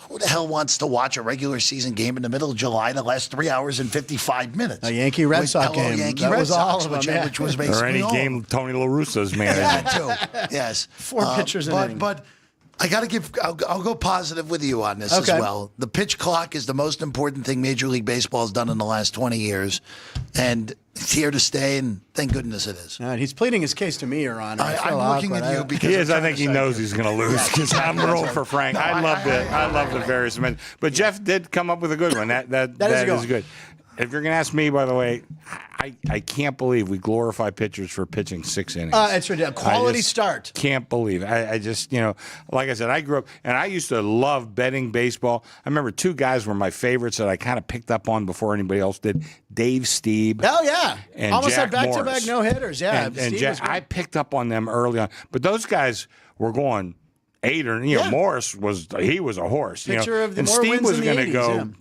who the hell wants to watch a regular season game in the middle of July that lasts 3 hours and 55 minutes? A Yankee Red Sox game. Yankee That Red was all Sox, of them, which, yeah. which was basically Or any all. game Tony La Russa's managing. That too. Yes. 4 pitchers in an inning. But I got to I'll go positive with you on this Okay. as well. The pitch clock is the most important thing Major League Baseball has done in the last 20 years. And it's here to stay, and thank goodness it is. All right, he's pleading his case to me, Your Honor. I'm looking at you because He is. I'm I think he trying to knows he's going to lose because I'm rolling for Frank. No, I love the various amendments. But Jeff did come up with a good one. That is good. If you're going to ask me, by the way, I can't believe we glorify pitchers for pitching 6 innings. It's ridiculous. Quality start. Can't believe it. I just, like I said, I grew up and I used to love betting baseball. I remember 2 guys were my favorites that I kind of picked up on before anybody else did. Dave Stieb. Oh, yeah. And Almost Jack had back-to-back Morris. no-hitters. Yeah. And Steve Jack, was great. I picked up on them early on. But those guys were going 8 or, Morris was a horse. Picture of the and more Steve wins was in the going to 80s, go.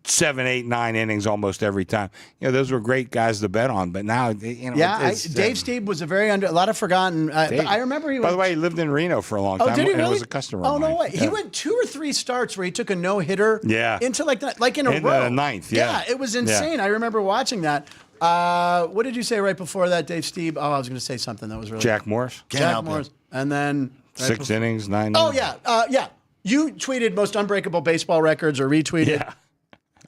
7, 8, 9 innings almost every time. Those were great guys to bet on. But now, Dave Stieb was a lot of forgotten. I remember he. By the way, he lived in Reno for a long time. Oh, did he and really? was a customer. Oh, of no mine. way. He went 2 or 3 starts where he took a no hitter. Yeah. Into like in a In row. the ninth. Yeah. Yeah, it was insane. I remember watching that. What did you say right before that, Dave Stieb? Oh, I was going to say something that was really. Jack Morris. Jack Morris, and then 6 innings, 9. Oh innings. yeah. You tweeted most unbreakable baseball records, or retweeted. Yeah.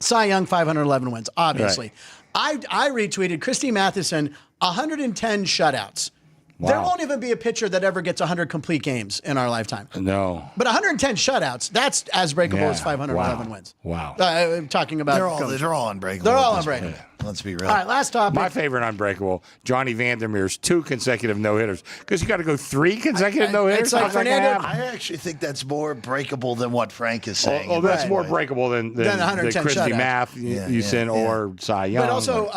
Cy Young 511 wins, obviously. Right. I retweeted Christy Matheson 110 shutouts. Wow. There won't even be a pitcher that ever gets 100 complete games in our lifetime. No. But 110 shutouts, that's as breakable as 511 wins. Wow. I'm talking about They're all unbreakable. They're all at this unbreakable. point. Let's be real. All right, last topic. My favorite unbreakable, Johnny Vandermeer's 2 consecutive no-hitters. Because you got to go 3 consecutive no-hitters. It's like How's that gonna Fernando- happen? I actually think that's more breakable than what Frank is saying. Oh, that's Right. more breakable than Than 110 Christy shutouts. Math you sent or Cy Young. But also,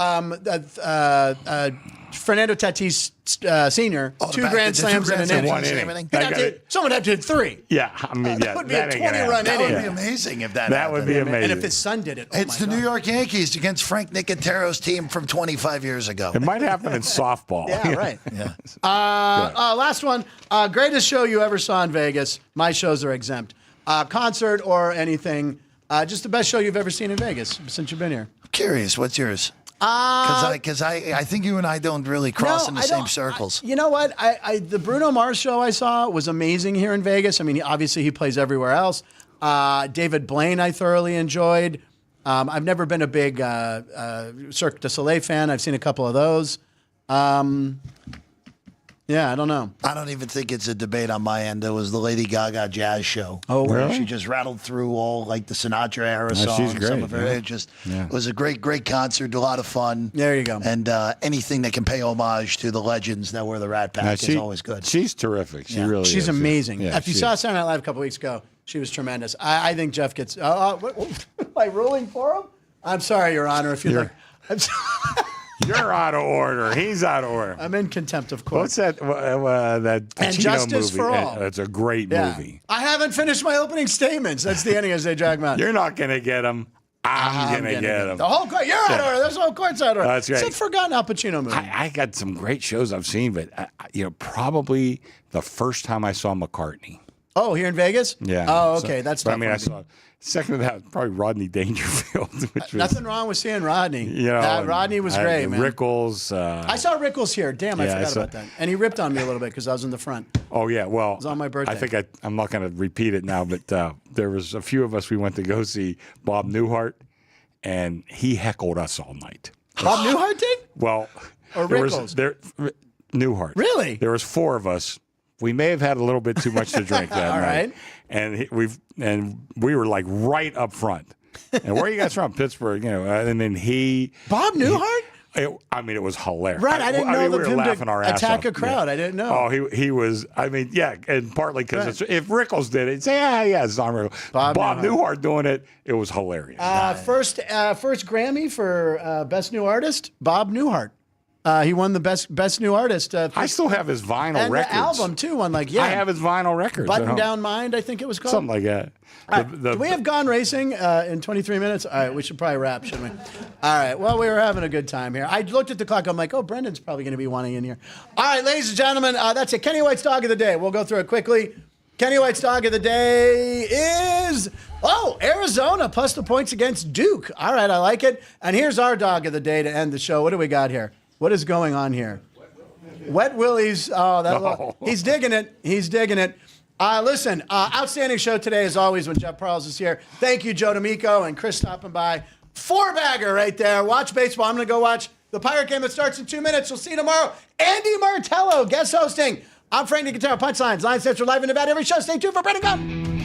Fernando Tatis Sr., 2 grand slams in an inning. one inning. Someone had to hit 3. Yeah, I mean, That would be a ain't gonna 20-run happen. That would inning. be amazing if that That would be happened. amazing. And if his son did it, It's the New York Yankees against Frank Nicotero's team from 25 years ago. It might happen in softball. Yeah, right. Yeah. Last one. Greatest show you ever saw in Vegas. My shows are exempt. Concert or anything. Just the best show you've ever seen in Vegas since you've been here. I'm curious, what's yours? Because I think you and I don't really cross in the same circles. You know what? The Bruno Mars show I saw was amazing here in Vegas. I mean, obviously he plays everywhere else. David Blaine I thoroughly enjoyed. I've never been a big Cirque du Soleil fan. I've seen a couple of those. Yeah, I don't know. I don't even think it's a debate on my end. It was the Lady Gaga jazz show. Oh, where really? she just rattled through all like the Sinatra era she's songs. great, Some of her, yeah. it was a great concert, a lot of fun. There you go. And anything that can pay homage to the legends that were the Rat Pack is always good. She's terrific. She Yeah. really is. She's amazing. Yeah, If you she saw is. Saturday Night Live a couple weeks ago, she was tremendous. I think Jeff gets. Am I ruling for him? I'm sorry, Your Honor. If you're, I'm sorry. You're out of order. He's out of order. I'm in contempt of court. What's that? That Pacino And Justice movie? for All. It's a great Yeah. movie. I haven't finished my opening statements. That's the ending as they drag me out. You're not gonna get him. I'm gonna get him. The whole court. You're out of order. There's the whole court's out of order. That's right. It's a forgotten Al Pacino movie. I got some great shows I've seen, but probably the first time I saw McCartney. Oh, here in Vegas? Yeah. Oh, okay. That's but, not I mean, I funny. saw second of that probably Rodney Dangerfield. Which was, Nothing wrong with seeing Rodney. You know, Rodney was great, man. Rickles. I saw Rickles here. Damn, I forgot about that. And he ripped on me a little bit because I was in the front. Oh, yeah. Well, it was on my birthday. I think I'm not going to repeat it now, but there was a few of us, we went to go see Bob Newhart, and he heckled us all night. Bob Newhart did? Well, or Rickles? Newhart. Really? There was 4 of us. We may have had a little bit too much to drink that All night. right. And we were like right up front. And where are you guys from? Pittsburgh, you know. And then Bob Newhart? It was hilarious. Right, I didn't know we were him laughing to our ass attack off. a crowd. Yeah. I didn't know. Oh, he was. I mean, yeah, and partly because if Rickles did it, you'd say, it's not Rickles. Bob Newhart doing it, it was hilarious. First Grammy for Best New Artist, Bob Newhart. He won the best new artist. I still have his vinyl and records. the album too. I have his vinyl records. Button Down Mind, I think it was called. Something like that. Do we have Gone Racing in 23 minutes? All right, we should probably wrap, shouldn't we? All right, well, we were having a good time here. I looked at the clock. I'm like, oh, Brendan's probably going to be wanting in here. All right, ladies and gentlemen, that's it. Kenny White's Dog of the Day. We'll go through it quickly. Kenny White's Dog of the Day is, Arizona plus the points against Duke. All right, I like it. And here's our Dog of the Day to end the show. What do we got here? What is going on here? Wet Willie's. He's digging it. He's digging it. Listen, outstanding show today as always when Jeff Parles is here. Thank you, Joe D'Amico and Chris stopping by. 4-bagger right there. Watch baseball. I'm going to go watch the Pirate game that starts in 2 minutes. We'll see you tomorrow. Andy Martello guest hosting. I'm Frank Nicotero. Punchlines. Line Central live in Nevada every show. Stay tuned for Brendan Gunn.